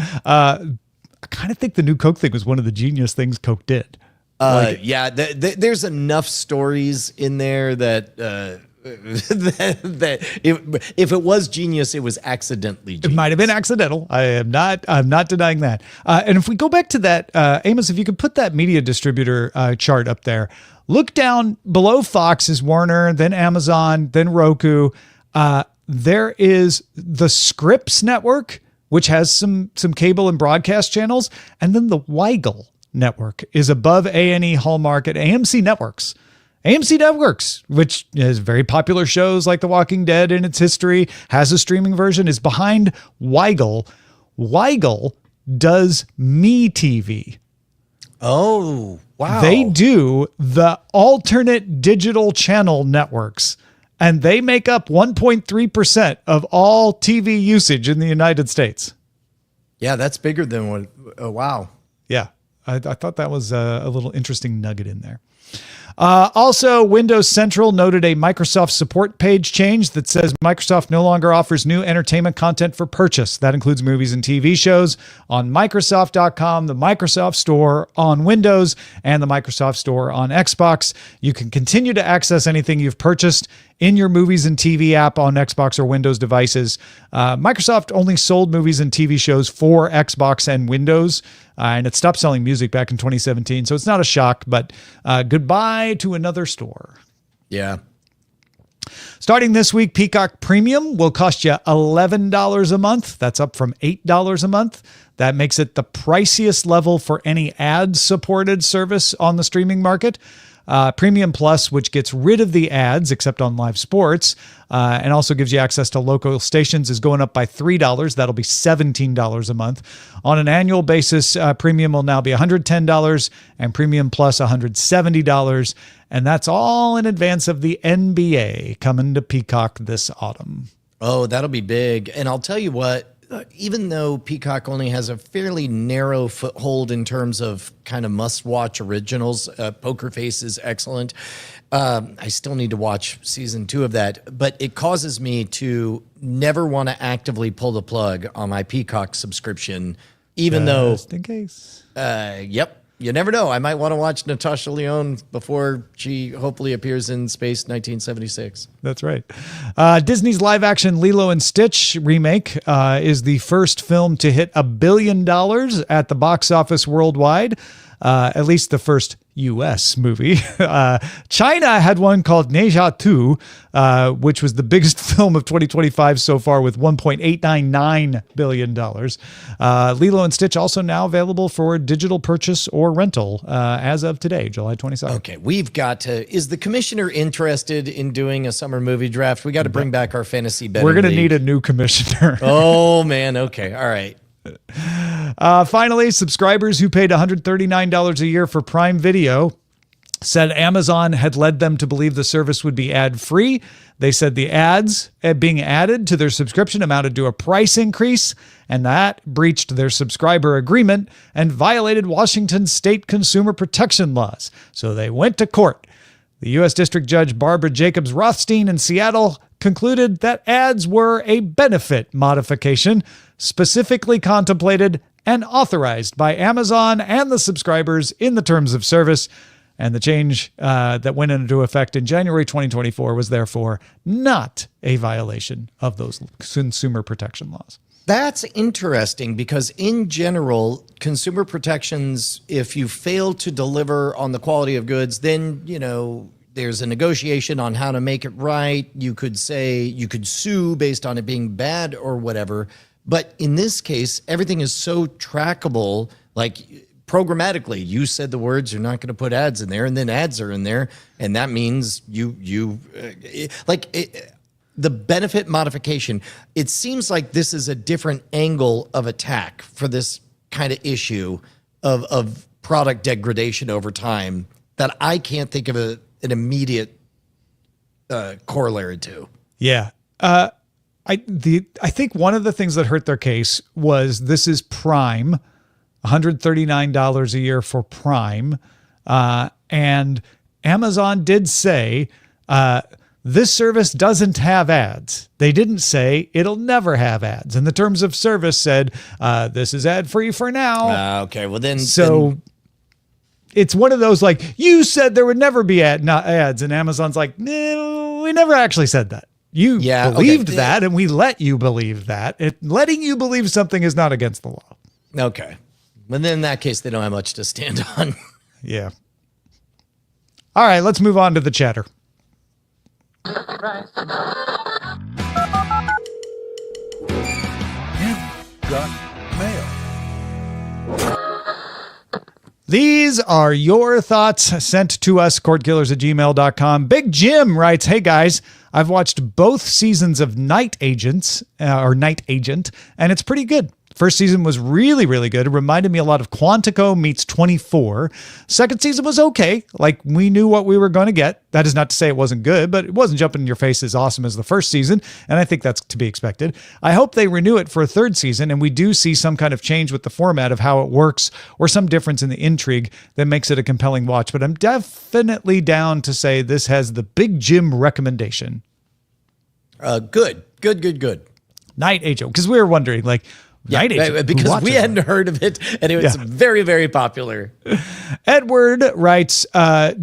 Speaker 1: I kind of think the New Coke thing was one of the genius things Coke did.
Speaker 2: There's enough stories in there that if it was genius, it was accidentally genius.
Speaker 1: It might have been accidental. I'm not denying that. And if we go back to that, Amos, if you could put that media distributor chart up there, look down below Fox is Warner, then Amazon, then Roku. There is the Scripps Network, which has some cable and broadcast channels, and then the Weigel Network is above A&E, Hallmark, and AMC Networks. AMC Networks, which has very popular shows like The Walking Dead in its history, has a streaming version, is behind Weigel. Weigel does MeTV.
Speaker 2: Oh, wow.
Speaker 1: They do the alternate digital channel networks, and they make up 1.3% of all TV usage in the United States.
Speaker 2: Yeah, that's bigger than what. Oh, wow.
Speaker 1: Yeah, I thought that was a little interesting nugget in there. Also, Windows Central noted a Microsoft support page change that says Microsoft no longer offers new entertainment content for purchase. That includes movies and TV shows on Microsoft.com, the Microsoft Store on Windows, and the Microsoft Store on Xbox. You can continue to access anything you've purchased in your movies and TV app on Xbox or Windows devices. Microsoft only sold movies and TV shows for Xbox and Windows, and it stopped selling music back in 2017. So it's not a shock, but goodbye to another store.
Speaker 2: Yeah.
Speaker 1: Starting this week, Peacock Premium will cost you $11 a month. That's up from $8 a month. That makes it the priciest level for any ad-supported service on the streaming market. Premium Plus, which gets rid of the ads except on live sports, and also gives you access to local stations, is going up by $3. That'll be $17 a month. On an annual basis, Premium will now be $110 and Premium Plus $170. And that's all in advance of the NBA coming to Peacock this autumn.
Speaker 2: Oh, that'll be big. And I'll tell you what, even though Peacock only has a fairly narrow foothold in terms of kind of must-watch originals, Poker Face is excellent. I still need to watch season 2 of that, but it causes me to never want to actively pull the plug on my Peacock subscription, even though...
Speaker 1: Just in case.
Speaker 2: Yep. You never know. I might want to watch Natasha Lyonne before she hopefully appears in Space 1976.
Speaker 1: That's right. Disney's live-action Lilo and Stitch remake is the first film to hit $1 billion at the box office worldwide, at least the first U.S. movie. China had one called Neja 2, which was the biggest film of 2025 so far with $1.899 billion. Lilo and Stitch also now available for digital purchase or rental as of today, July 27th.
Speaker 2: Okay, we've got to... Is the commissioner interested in doing a summer movie draft? We got to bring back our fantasy betting
Speaker 1: We're going to
Speaker 2: league.
Speaker 1: need a new commissioner.
Speaker 2: Oh, man. Okay. All right.
Speaker 1: Finally, subscribers who paid $139 a year for Prime Video said Amazon had led them to believe the service would be ad-free. They said the ads being added to their subscription amounted to a price increase, and that breached their subscriber agreement and violated Washington's state consumer protection laws. So they went to court. The U.S. District Judge Barbara Jacobs Rothstein in Seattle concluded that ads were a benefit modification specifically contemplated and authorized by Amazon and the subscribers in the terms of service. And the change that went into effect in January 2024 was therefore not a violation of those consumer protection laws.
Speaker 2: That's interesting because in general, consumer protections, if you fail to deliver on the quality of goods, then, you know, there's a negotiation on how to make it right. You could say you could sue based on it being bad or whatever. But in this case, everything is so trackable, like programmatically. You said the words, you're not going to put ads in there, and then ads are in there. And that means the benefit modification, it seems like this is a different angle of attack for this kind of issue of product degradation over time that I can't think of an immediate corollary to.
Speaker 1: Yeah. I think one of the things that hurt their case was this is Prime, $139 a year for Prime. And Amazon did say this service doesn't have ads. They didn't say it'll never have ads. And the terms of service said this is ad-free for now.
Speaker 2: Okay, well then...
Speaker 1: It's one of those like, you said there would never be ads. And Amazon's like, no, we never actually said that. You believed that, and we let you believe that. Letting you believe something is not against the law.
Speaker 2: Okay. Well, then in that case, they don't have much to stand on.
Speaker 1: Yeah. All right, let's move on to the chatter.
Speaker 6: Got mail.
Speaker 1: These are your thoughts sent to us, cordkillers@gmail.com. Big Jim writes, hey guys, I've watched both seasons of Night Agent, and it's pretty good. First season was really, really good. It reminded me a lot of Quantico meets 24. Second season was okay. Like, we knew what we were going to get. That is not to say it wasn't good, but it wasn't jumping in your face as awesome as the first season, and I think that's to be expected. I hope they renew it for a third season, and we do see some kind of change with the format of how it works, or some difference in the intrigue that makes it a compelling watch. But I'm definitely down to say this has the Big Jim recommendation.
Speaker 2: Good.
Speaker 1: Night Agent, because we were wondering, like, Night Agent,
Speaker 2: because we hadn't heard of it, and it was very, very popular.
Speaker 1: Edward writes,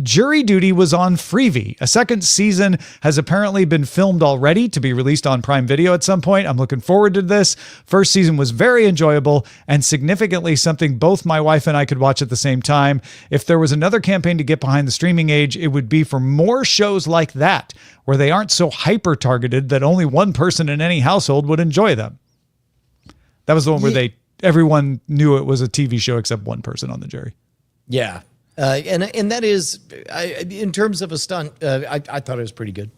Speaker 1: Jury Duty was on Freevee. A second season has apparently been filmed already to be released on Prime Video at some point. I'm looking forward to this. First season was very enjoyable and significantly something both my wife and I could watch at the same time. If there was another campaign to get behind the streaming age, it would be for more shows like that, where they aren't so hyper-targeted that only one person in any household would enjoy them. That was the one where everyone knew it was a TV show except one person on the jury.
Speaker 2: Yeah. And that is, in terms of a stunt, I thought it was pretty good.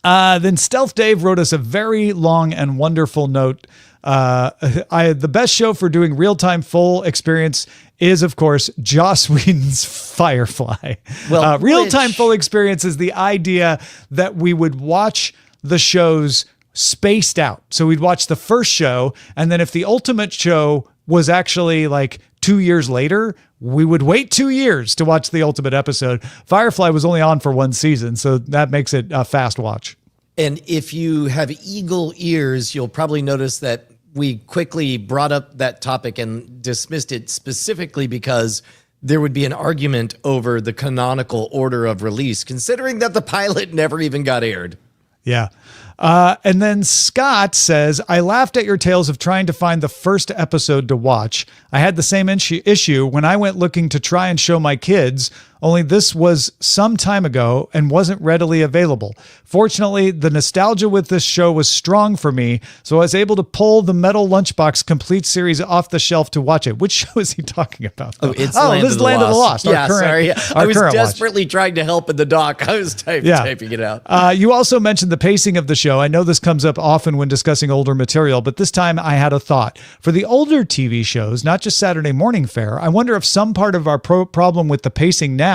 Speaker 1: Then Stealth Dave wrote us a very long and wonderful note. The best show for doing real-time full experience is, of course, Joss Whedon's Firefly. Well, real-time full experience is the idea that we would watch the shows spaced out. So we'd watch the first show, and then if the ultimate show was actually like 2 years later, we would wait 2 years to watch the ultimate episode. Firefly was only on for one season, so that makes it a fast watch.
Speaker 2: And if you have eagle ears, you'll probably notice that we quickly brought up that topic and dismissed it specifically because there would be an argument over the canonical order of release, considering that the pilot never even got aired.
Speaker 1: Yeah. And then Scott says, I laughed at your tales of trying to find the first episode to watch. I had the same issue when I went looking to try and show my kids, only this was some time ago and wasn't readily available. Fortunately, the nostalgia with this show was strong for me, so I was able to pull the Metal Lunchbox complete series off the shelf to watch it. Which show is he talking about?
Speaker 2: This is
Speaker 1: Land of the Lost.
Speaker 2: Yeah, sorry. I was desperately trying to help in the doc. I was typing it out.
Speaker 1: You also mentioned the pacing of the show. I know this comes up often when discussing older material, but this time I had a thought. For the older TV shows, not just Saturday morning fare, I wonder if some part of our problem with the pacing now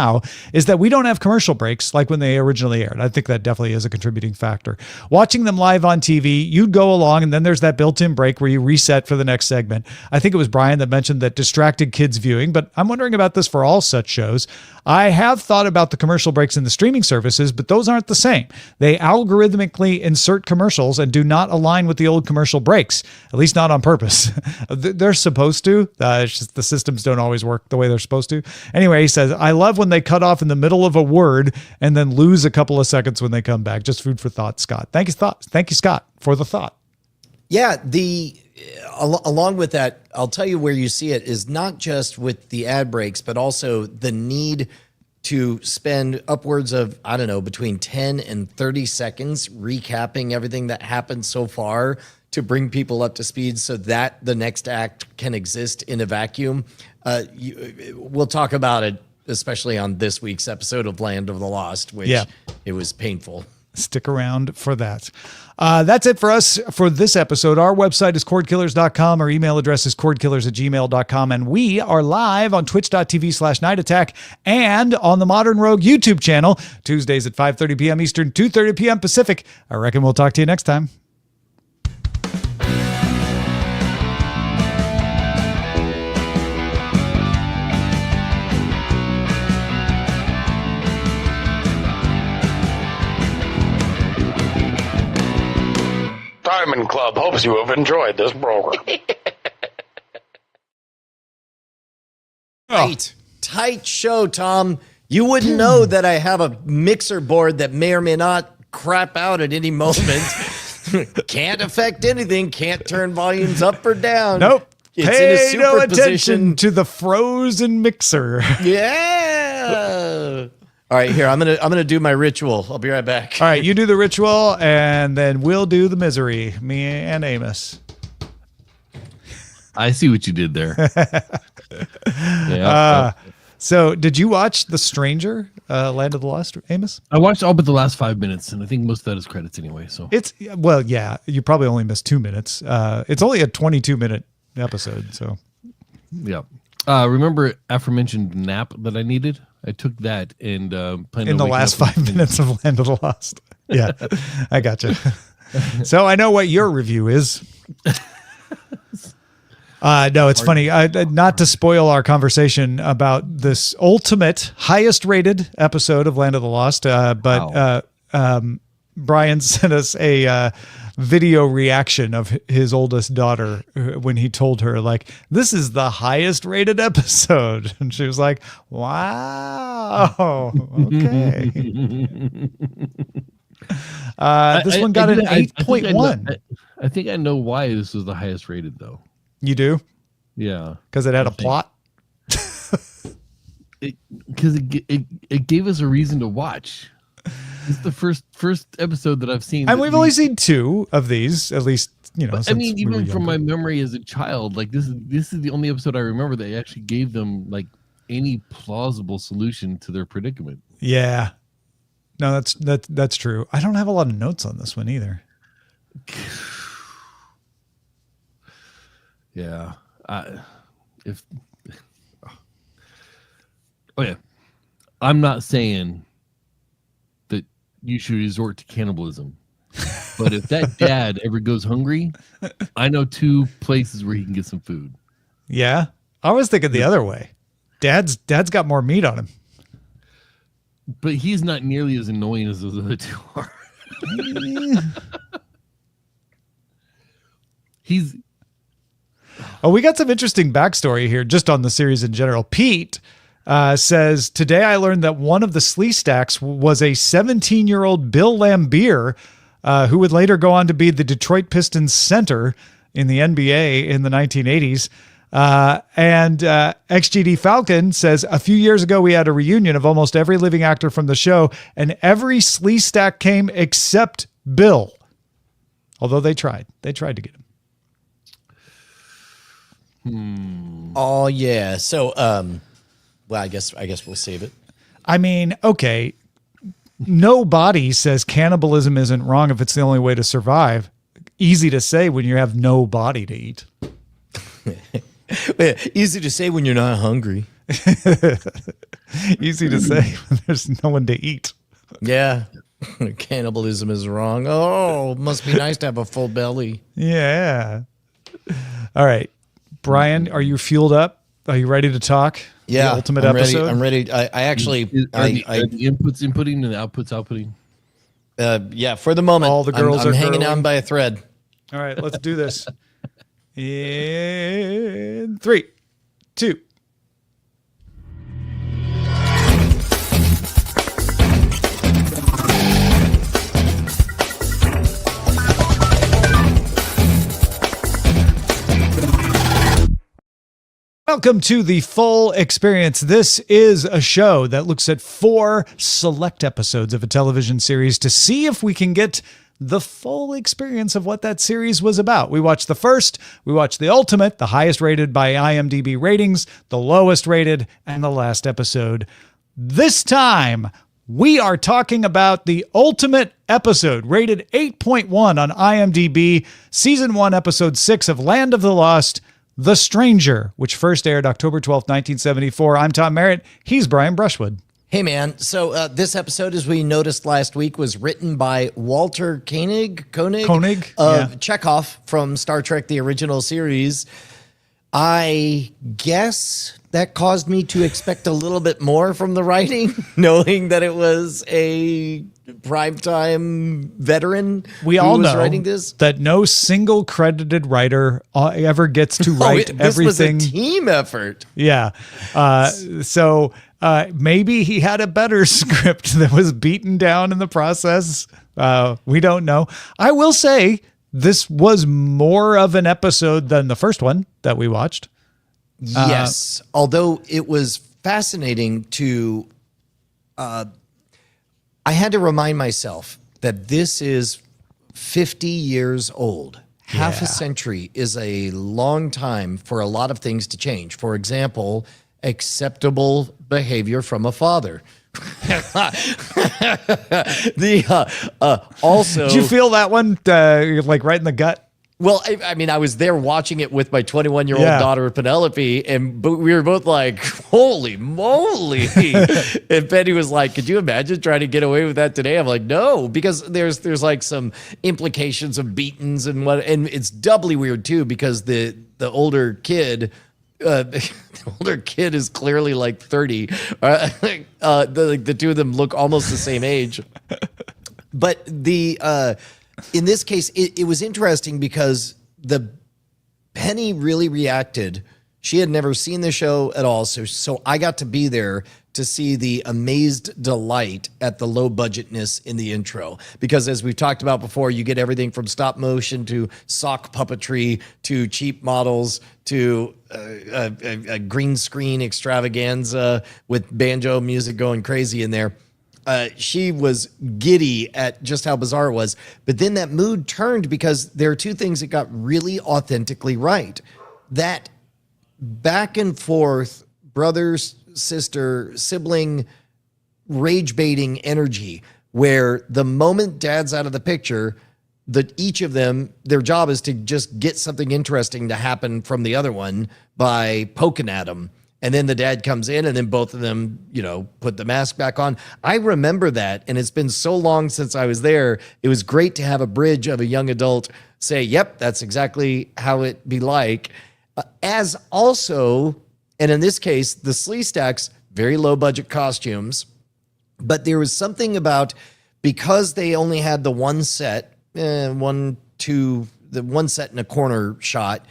Speaker 1: is that we don't have commercial breaks like when they originally aired. I think that definitely is a contributing factor. Watching them live on TV, you'd go along and then there's that built-in break where you reset for the next segment. I think it was Brian that mentioned that distracted kids viewing, but I'm wondering about this for all such shows. I have thought about the commercial breaks in the streaming services, but those aren't the same. They algorithmically insert commercials and do not align with the old commercial breaks, at least not on purpose. They're supposed to. It's just the systems don't always work the way they're supposed to. Anyway, he says, I love when they cut off in the middle of a word and then lose a couple of seconds when they come back. Just food for thought, Scott. Thank you, Scott, for the thought.
Speaker 2: Yeah, along with that, I'll tell you where you see it is not just with the ad breaks, but also the need to spend upwards of, I don't know, between 10 and 30 seconds recapping everything that happened so far to bring people up to speed so that the next act can exist in a vacuum. We'll talk about it, especially on this week's episode of Land of the Lost, which it was painful.
Speaker 1: Stick around for that. That's it for us for this episode. Our website is cordkillers.com. Our email address is cordkillers@gmail.com. And we are live on twitch.tv/Night Attack and on the Modern Rogue YouTube channel, Tuesdays at 5:30 p.m. Eastern, 2:30 p.m. Pacific. I reckon we'll talk to you next time.
Speaker 7: Diamond Club hopes you have enjoyed this program.
Speaker 2: Tight show, Tom. You wouldn't know that I have a mixer board that may or may not crap out at any moment. Can't affect anything. Can't turn volumes up or down.
Speaker 1: Nope.
Speaker 2: It's
Speaker 1: Pay
Speaker 2: in a super
Speaker 1: no attention
Speaker 2: position
Speaker 1: to the frozen mixer.
Speaker 2: Yeah. All right, here, I'm gonna do my ritual. I'll be right back.
Speaker 1: All right, you do the ritual, and then we'll do the misery, me and Amos.
Speaker 3: I see what you did there. Yeah.
Speaker 1: So, did you watch The Stranger, Land of the Lost, Amos?
Speaker 3: I watched all but the last 5 minutes, and I think most of that is credits anyway. So
Speaker 1: It's well, yeah. You probably only missed 2 minutes. It's only a 22-minute episode, so
Speaker 3: yeah. Remember aforementioned nap that I needed? I took that and planned
Speaker 1: in
Speaker 3: on
Speaker 1: the
Speaker 3: waking
Speaker 1: last
Speaker 3: up
Speaker 1: 5 minutes of Land of the Lost. Yeah, I gotcha. So I know what your review is. No, it's funny. Not to spoil our conversation about this ultimate, highest rated episode of Land of the Lost, but Brian sent us a video reaction of his oldest daughter when he told her, like, this is the highest rated episode. And she was like, wow, okay. This one got an 8.1.
Speaker 3: I think I know why this was the highest rated, though.
Speaker 1: You do?
Speaker 3: Yeah.
Speaker 1: Because it had a plot?
Speaker 3: Because it gave us a reason to watch. It's the first episode that I've seen.
Speaker 1: And we've only seen 2 of these, at least,
Speaker 3: I mean, even from my memory as a child, like this is the only episode I remember that actually gave them like any plausible solution to their predicament.
Speaker 1: Yeah. No, that's true. I don't have a lot of notes on this one either.
Speaker 3: Yeah. Yeah. I'm not saying that you should resort to cannibalism, but if that dad ever goes hungry, I know 2 places where he can get some food.
Speaker 1: Yeah. I was thinking the other way. Dad's got more meat on him.
Speaker 3: But he's not nearly as annoying as those other 2 are.
Speaker 1: We got some interesting backstory here just on the series in general. Pete says, today I learned that one of the Sleestacks was a 17-year-old Bill Lambier, who would later go on to be the Detroit Pistons center in the NBA in the 1980s. And XGD Falcon says, a few years ago, we had a reunion of almost every living actor from the show, and every Sleestack came except Bill. Although they tried to get him.
Speaker 2: Oh yeah. So, well, I guess we'll save it.
Speaker 1: I mean, okay. Nobody says cannibalism isn't wrong if it's the only way to survive. Easy to say when you have no body to eat.
Speaker 2: Easy to say when you're not hungry.
Speaker 1: Easy to say when there's no one to eat.
Speaker 2: Yeah. Cannibalism is wrong. Oh, must be nice to have a full belly.
Speaker 1: Yeah. All right. Brian, are you fueled up? Are you ready to talk?
Speaker 2: Yeah.
Speaker 1: The ultimate
Speaker 2: I'm
Speaker 1: episode?
Speaker 2: ready. I'm ready. I actually,
Speaker 3: are the inputs inputting and the outputs outputting?
Speaker 2: Yeah, for the moment,
Speaker 1: All the girls
Speaker 2: I'm
Speaker 1: are
Speaker 2: hanging
Speaker 1: girling.
Speaker 2: on by a thread.
Speaker 1: All right, let's do this. In 3, 2. Welcome to the Full Experience. This is a show that looks at 4 select episodes of a television series to see if we can get the full experience of what that series was about. We watched the first, we watched the ultimate, the highest rated by IMDb ratings, the lowest rated, and the last episode. This time, we are talking about the ultimate episode, rated 8.1 on IMDb, season 1, episode 6 of Land of the Lost, The Stranger, which first aired October 12th, 1974. I'm Tom Merritt. He's Brian Brushwood.
Speaker 2: Hey, man. So this episode, as we noticed last week, was written by Walter Koenig of Chekhov from Star Trek, the original series. I guess that caused me to expect a little bit more from the writing, knowing that it was a primetime veteran
Speaker 1: We
Speaker 2: who
Speaker 1: all
Speaker 2: was
Speaker 1: know
Speaker 2: writing this.
Speaker 1: that no single credited writer ever gets to write
Speaker 2: This
Speaker 1: everything.
Speaker 2: was a team effort.
Speaker 1: Yeah. So maybe he had a better script that was beaten down in the process. We don't know. I will say this was more of an episode than the first one that we watched.
Speaker 2: Yes. Although it was fascinating to, I had to remind myself that this is 50 years old. Half a century is a long time for a lot of things to change. For example, acceptable behavior from a father. Also,
Speaker 1: Did you feel that one like right in the gut?
Speaker 2: well, I mean, I was there watching it with my 21-year-old daughter, Penelope, and we were both like, holy moly. And Penny was like, could you imagine trying to get away with that today? I'm like, no, because there's like some implications of beatings and it's doubly weird too, because the older kid, the older kid is clearly like 30. The two of them look almost the same age. But in this case, it was interesting because the Penny really reacted. She had never seen the show at all. So I got to be there to see the amazed delight at the low budgetness in the intro. Because as we've talked about before, you get everything from stop motion to sock puppetry to cheap models to a green screen extravaganza with banjo music going crazy in there. She was giddy at just how bizarre it was. But then that mood turned because there are two things that got really authentically right. That back and forth, brothers, sister, sibling, rage baiting energy, where the moment dad's out of the picture, each of them, their job is to just get something interesting to happen from the other one by poking at them. And then the dad comes in and then both of them, put the mask back on. I remember that. And it's been so long since I was there. It was great to have a bridge of a young adult say, yep, that's exactly how it be like. As also, and in this case, the Sleestacks, very low budget costumes. But there was something about, because they only had the one set, the one set in a corner shot,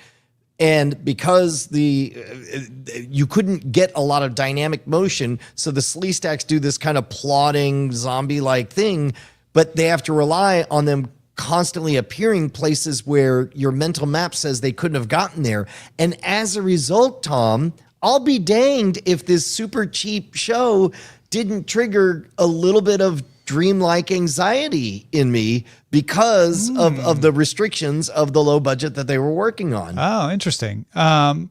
Speaker 2: and because you couldn't get a lot of dynamic motion, so the Sleestacks do this kind of plodding zombie-like thing, but they have to rely on them constantly appearing places where your mental map says they couldn't have gotten there. And as a result, Tom, I'll be danged if this super cheap show didn't trigger a little bit of dreamlike anxiety in me because of the restrictions of the low budget that they were working on.
Speaker 1: Oh, interesting. As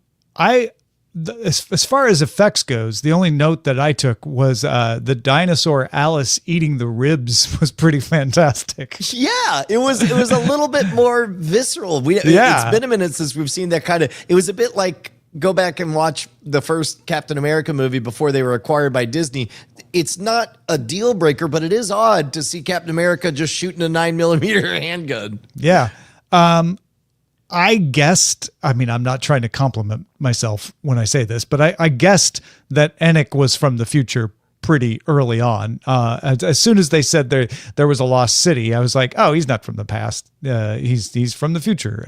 Speaker 1: far as effects goes, the only note that I took was the dinosaur Alice eating the ribs was pretty fantastic.
Speaker 2: Yeah, it was a little bit more visceral. It's been a minute since we've seen that kind of. It was a bit like, go back and watch the first Captain America movie before they were acquired by Disney. It's not a deal breaker, but it is odd to see Captain America just shooting a 9mm handgun.
Speaker 1: Yeah. I guessed, I'm not trying to compliment myself when I say this, but I guessed that Enoch was from the future pretty early on. As soon as they said there was a lost city, I was like, oh, he's not from the past. He's from the future.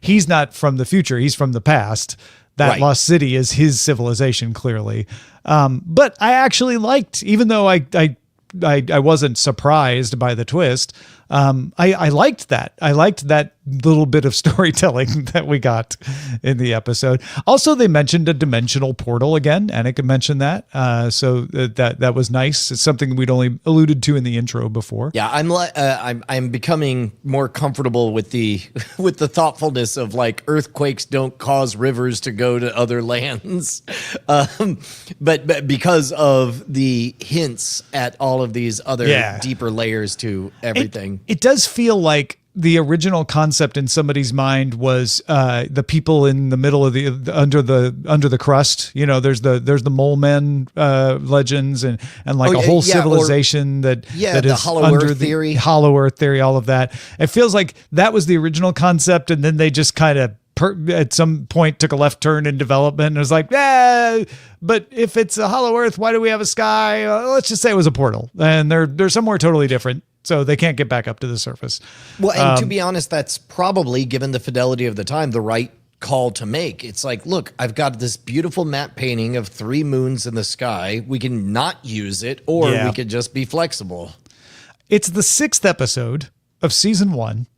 Speaker 1: He's not from the future. He's from the past. That right. Lost city is his civilization, clearly. But I actually liked, even though I wasn't surprised by the twist. I liked that. I liked that little bit of storytelling that we got in the episode. Also, they mentioned a dimensional portal again. Annika mentioned that. So that was nice. It's something we'd only alluded to in the intro before.
Speaker 2: Yeah, I'm becoming more comfortable with the thoughtfulness of like earthquakes don't cause rivers to go to other lands, but because of the hints at all of these other deeper layers to everything.
Speaker 1: It does feel like the original concept in somebody's mind was the people in the middle of under the crust. There's the mole men legends and like a whole civilization that is
Speaker 2: Hollow Earth theory.
Speaker 1: Hollow Earth theory, all of that. It feels like that was the original concept, and then they just kind of at some point took a left turn in development and was like, but if it's a Hollow Earth, why do we have a sky? Let's just say it was a portal, and they're somewhere totally different. So they can't get back up to the surface.
Speaker 2: Well, and to be honest, that's probably, given the fidelity of the time, the right call to make. It's like, look, I've got this beautiful matte painting of 3 moons in the sky. We can not use it, or we could just be flexible.
Speaker 1: It's the 6th episode of season 1,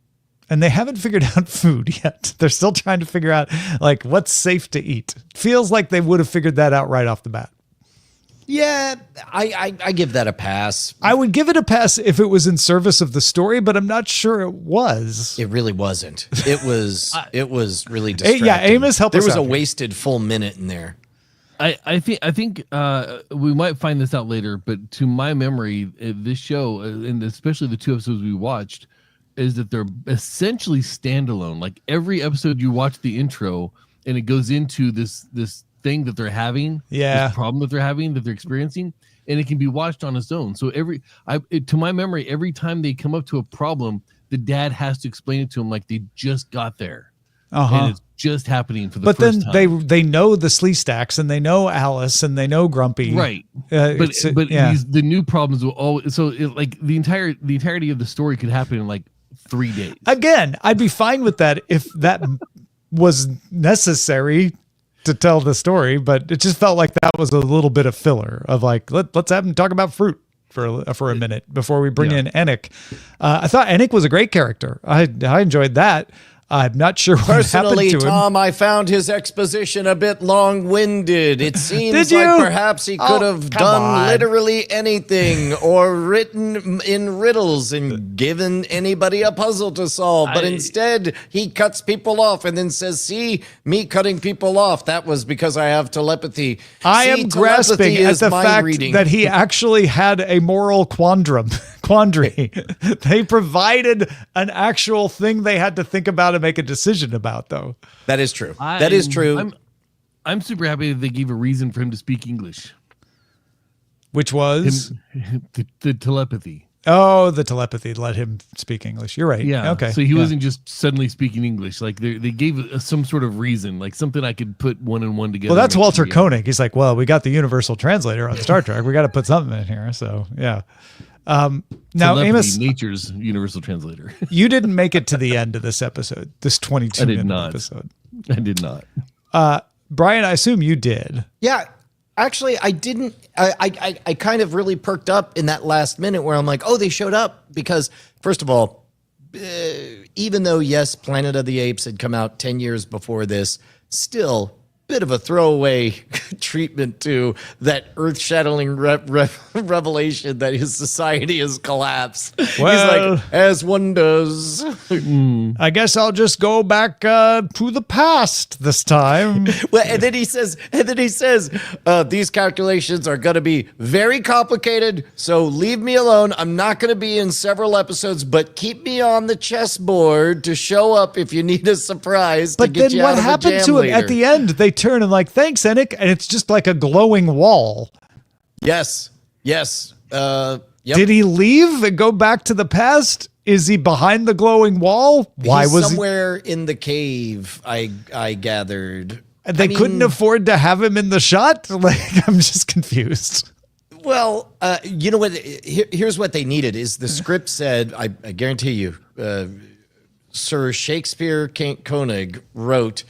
Speaker 1: and they haven't figured out food yet. They're still trying to figure out like what's safe to eat. Feels like they would have figured that out right off the bat.
Speaker 2: Yeah, I give that a pass.
Speaker 1: I would give it a pass if it was in service of the story, but I'm not sure it was.
Speaker 2: It really wasn't. It was really distracting.
Speaker 1: Yeah, Amos, help us out.
Speaker 2: There was a wasted full minute in there.
Speaker 3: I think we might find this out later, but to my memory, this show, and especially the 2 episodes we watched, is that they're essentially standalone. Like every episode, you watch the intro, and it goes into this thing that they're having, this problem that they're having, that they're experiencing, and it can be watched on its own. So to my memory, every time they come up to a problem, the dad has to explain it to them like they just got there. And it's just happening for the first time. But
Speaker 1: then they know the Sleestacks, and they know Alice, and they know Grumpy.
Speaker 3: Right. But the new problems will always, so like the entirety of the story could happen in like 3 days.
Speaker 1: Again, I'd be fine with that if that was necessary to tell the story, but it just felt like that was a little bit of filler of like, let's have him talk about fruit for a minute before we bring in Enoch. I thought Enoch was a great character. I enjoyed that. I'm not sure what
Speaker 2: Personally,
Speaker 1: happened to
Speaker 2: Tom,
Speaker 1: him.
Speaker 2: I found his exposition a bit long-winded. It seems like perhaps he could have done literally anything or written in riddles and given anybody a puzzle to solve. But instead, he cuts people off and then says, see, me cutting people off, that was because I have telepathy.
Speaker 1: I am grasping at the fact that he actually had a moral quandary. They provided an actual thing they had to think about and make a decision about, though.
Speaker 2: That is true. That is true.
Speaker 3: I'm super happy that they gave a reason for him to speak English.
Speaker 1: Which was?
Speaker 3: The telepathy.
Speaker 1: Oh, the telepathy let him speak English. You're right.
Speaker 3: Yeah.
Speaker 1: Okay.
Speaker 3: So he wasn't just suddenly speaking English. Like they gave some sort of reason, like something I could put one and one together.
Speaker 1: Well, that's Walter Koenig. He's like, well, we got the universal translator on Star Trek. We got to put something in here. So, yeah. Now, Amos,
Speaker 3: nature's universal translator.
Speaker 1: You didn't make it to the end of this episode, this 22-minute episode.
Speaker 3: I did not.
Speaker 1: Brian, I assume you did.
Speaker 2: Yeah, actually, I didn't. I kind of really perked up in that last minute where I'm like, oh, they showed up because, first of all, even though, yes, Planet of the Apes had come out 10 years before this, still bit of a throwaway treatment to that earth-shattering revelation that his society has collapsed.
Speaker 1: Well,
Speaker 2: he's like, as one does.
Speaker 1: I guess I'll just go back to the past this time.
Speaker 2: Well, and then he says, these calculations are going to be very complicated, so leave me alone. I'm not going to be in several episodes, but keep me on the chessboard to show up if you need a surprise.
Speaker 1: But then what happened to him at the end? They turn and like, thanks, Enoch, and it's just like a glowing wall.
Speaker 2: Yes. Yep.
Speaker 1: Did he leave and go back to the past? Is he behind the glowing wall?
Speaker 2: Why was somewhere in the cave? I gathered.
Speaker 1: They couldn't afford to have him in the shot. Like, I'm just confused.
Speaker 2: Well, you know what? Here's what they needed: is the script said. I guarantee you, Sir Shakespeare Koenig wrote.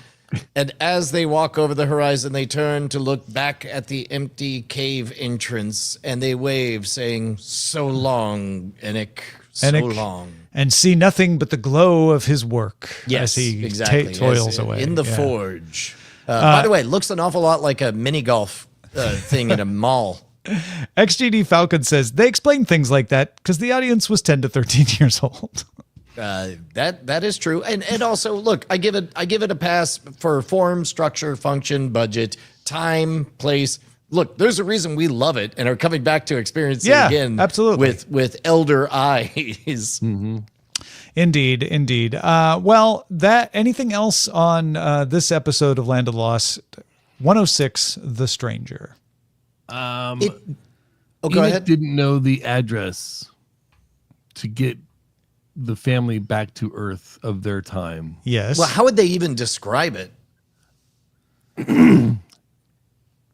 Speaker 2: And as they walk over the horizon, they turn to look back at the empty cave entrance, and they wave, saying, "So long, Enoch, so long."
Speaker 1: And see nothing but the glow of his work
Speaker 2: as
Speaker 1: he toils away.
Speaker 2: In the forge. By the way, it looks an awful lot like a mini golf thing in a mall.
Speaker 1: XGD Falcon says, they explain things like that because the audience was 10 to 13 years old.
Speaker 2: That is true, and also look, I give it a pass for form, structure, function, budget, time, place. Look, there's a reason we love it and are coming back to experience it again.
Speaker 1: Absolutely,
Speaker 2: with elder eyes.
Speaker 3: Mm-hmm.
Speaker 1: Indeed. Well, anything else on this episode of Land of the Lost? 106, The Stranger.
Speaker 2: Go
Speaker 3: Enoch
Speaker 2: ahead.
Speaker 3: Didn't know the address to get the family back to Earth of their time.
Speaker 1: Yes.
Speaker 2: Well, how would they even describe it?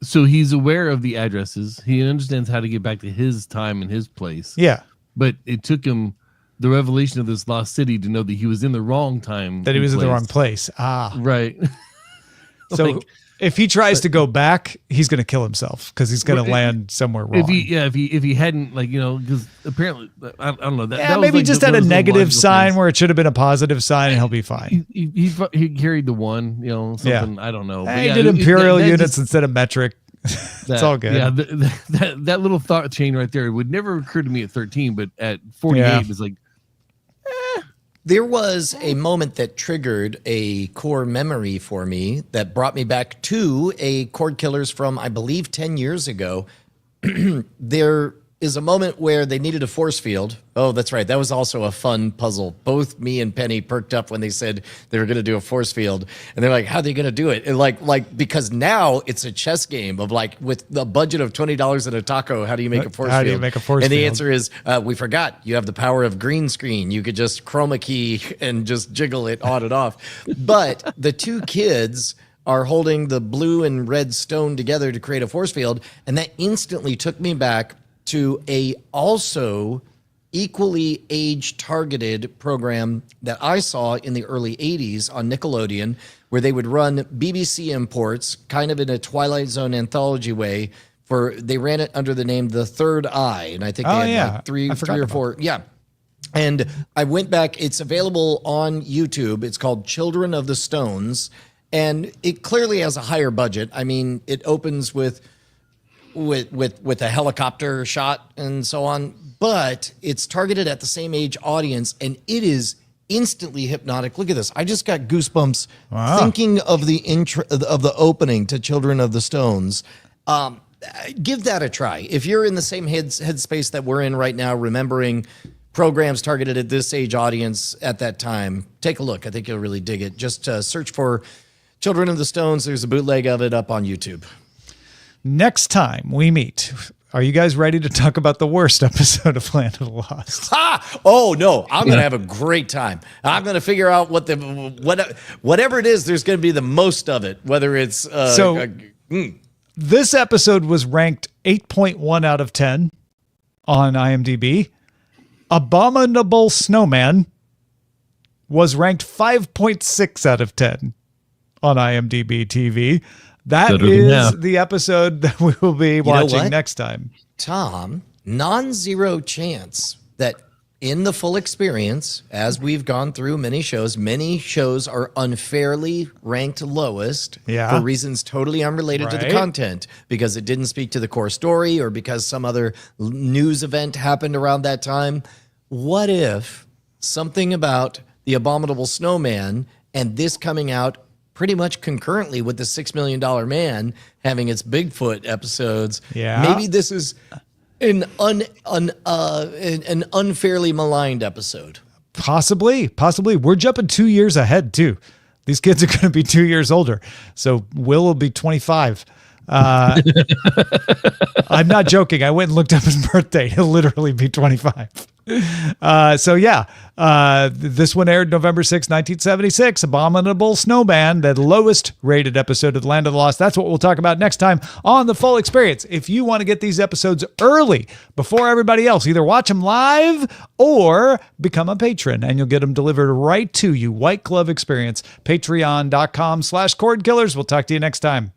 Speaker 3: So he's aware of the addresses. He understands how to get back to his time and his place.
Speaker 1: Yeah.
Speaker 3: But it took him the revelation of this lost city to know that he was in the wrong time.
Speaker 1: That he was in the wrong place. Ah.
Speaker 3: Right.
Speaker 1: So if he tries to go back, he's going to kill himself because he's going to land somewhere wrong.
Speaker 3: If he hadn't, like, because apparently, I don't know. That
Speaker 1: maybe
Speaker 3: was
Speaker 1: just had a negative sign where it should have been a positive sign, and he'll be fine.
Speaker 3: He carried the one, something, I don't know.
Speaker 1: He did imperial units instead of metric. It's all good.
Speaker 3: Yeah, that little thought chain right there would never occur to me at 13, but at 48, it's like,
Speaker 2: There was a moment that triggered a core memory for me that brought me back to a Cordkillers from, I believe, 10 years ago. There is a moment where they needed a force field. Oh, that's right. That was also a fun puzzle. Both me and Penny perked up when they said they were going to do a force field. And they're like, how are they going to do it? And like, because now it's a chess game of like, with the budget of $20 and a taco, how do you make a force field?
Speaker 1: How do you make a force
Speaker 2: field? And the
Speaker 1: field?
Speaker 2: answer is, we forgot. You have the power of green screen. You could just chroma key and just jiggle it on and off. But the two kids are holding the blue and red stone together to create a force field. And that instantly took me back to a also equally age-targeted program that I saw in the early 80s on Nickelodeon, where they would run BBC imports kind of in a Twilight Zone anthology way. They ran it under the name The Third Eye, and I think they had like three or four. Yeah. And I went back. It's available on YouTube. It's called Children of the Stones, and it clearly has a higher budget. I mean, it opens with a helicopter shot and so on, but it's targeted at the same age audience, and it is instantly hypnotic. Look at this. I just got goosebumps thinking of the intro of the opening to Children of the Stones. Give that a try. If you're in the same headspace that we're in right now, remembering programs targeted at this age audience at that time, take a look. I think you'll really dig it. Just search for Children of the Stones. There's a bootleg of it up on YouTube.
Speaker 1: Next time we meet, are you guys ready to talk about the worst episode of Land of the Lost?
Speaker 2: Oh no, I'm going to have a great time. I'm going to figure out whatever it is, there's going to be the most of it, whether it's
Speaker 1: This episode was ranked 8.1 out of 10 on IMDb. Abominable Snowman was ranked 5.6 out of 10 on IMDb TV. That is the episode that we will be watching next time.
Speaker 2: Tom, non-zero chance that in the full experience, as we've gone through many shows are unfairly ranked lowest for reasons totally unrelated to the content, because it didn't speak to the core story or because some other news event happened around that time. What if something about the Abominable Snowman and this coming out pretty much concurrently with the $6 Million Man having its Bigfoot episodes? Maybe this is an unfairly maligned episode.
Speaker 1: Possibly. We're jumping 2 years ahead too. These kids are going to be 2 years older. So Will be 25. I'm not joking. I went and looked up his birthday. He'll literally be 25. This one aired November 6, 1976. Abominable Snowman, the lowest rated episode of Land of the Lost. That's what we'll talk about next time on The Full Experience. If you want to get these episodes early before everybody else, either watch them live or become a patron and you'll get them delivered right to you. White Glove Experience, patreon.com/Cordkillers. We'll talk to you next time.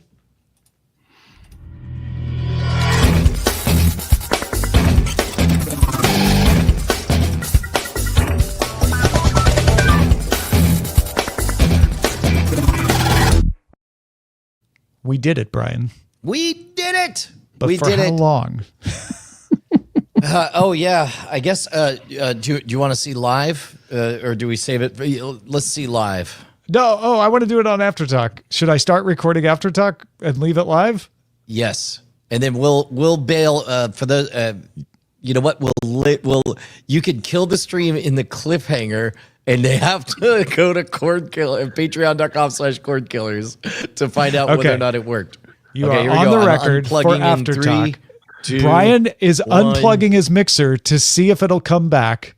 Speaker 1: We did it, Brian.
Speaker 2: We did it.
Speaker 1: But
Speaker 2: we
Speaker 1: for
Speaker 2: did
Speaker 1: how
Speaker 2: it.
Speaker 1: long?
Speaker 2: I guess. Do you want to see live, or do we save it? Let's see live.
Speaker 1: No. Oh, I want to do it on After Talk. Should I start recording After Talk and leave it live?
Speaker 2: Yes, and then we'll bail for the. You know what? You could kill the stream in the cliffhanger. And they have to go to patreon.com/Cordkillers to find out whether or not it worked.
Speaker 1: You are on the record for After Talk. Brian is unplugging his mixer to see if it'll come back.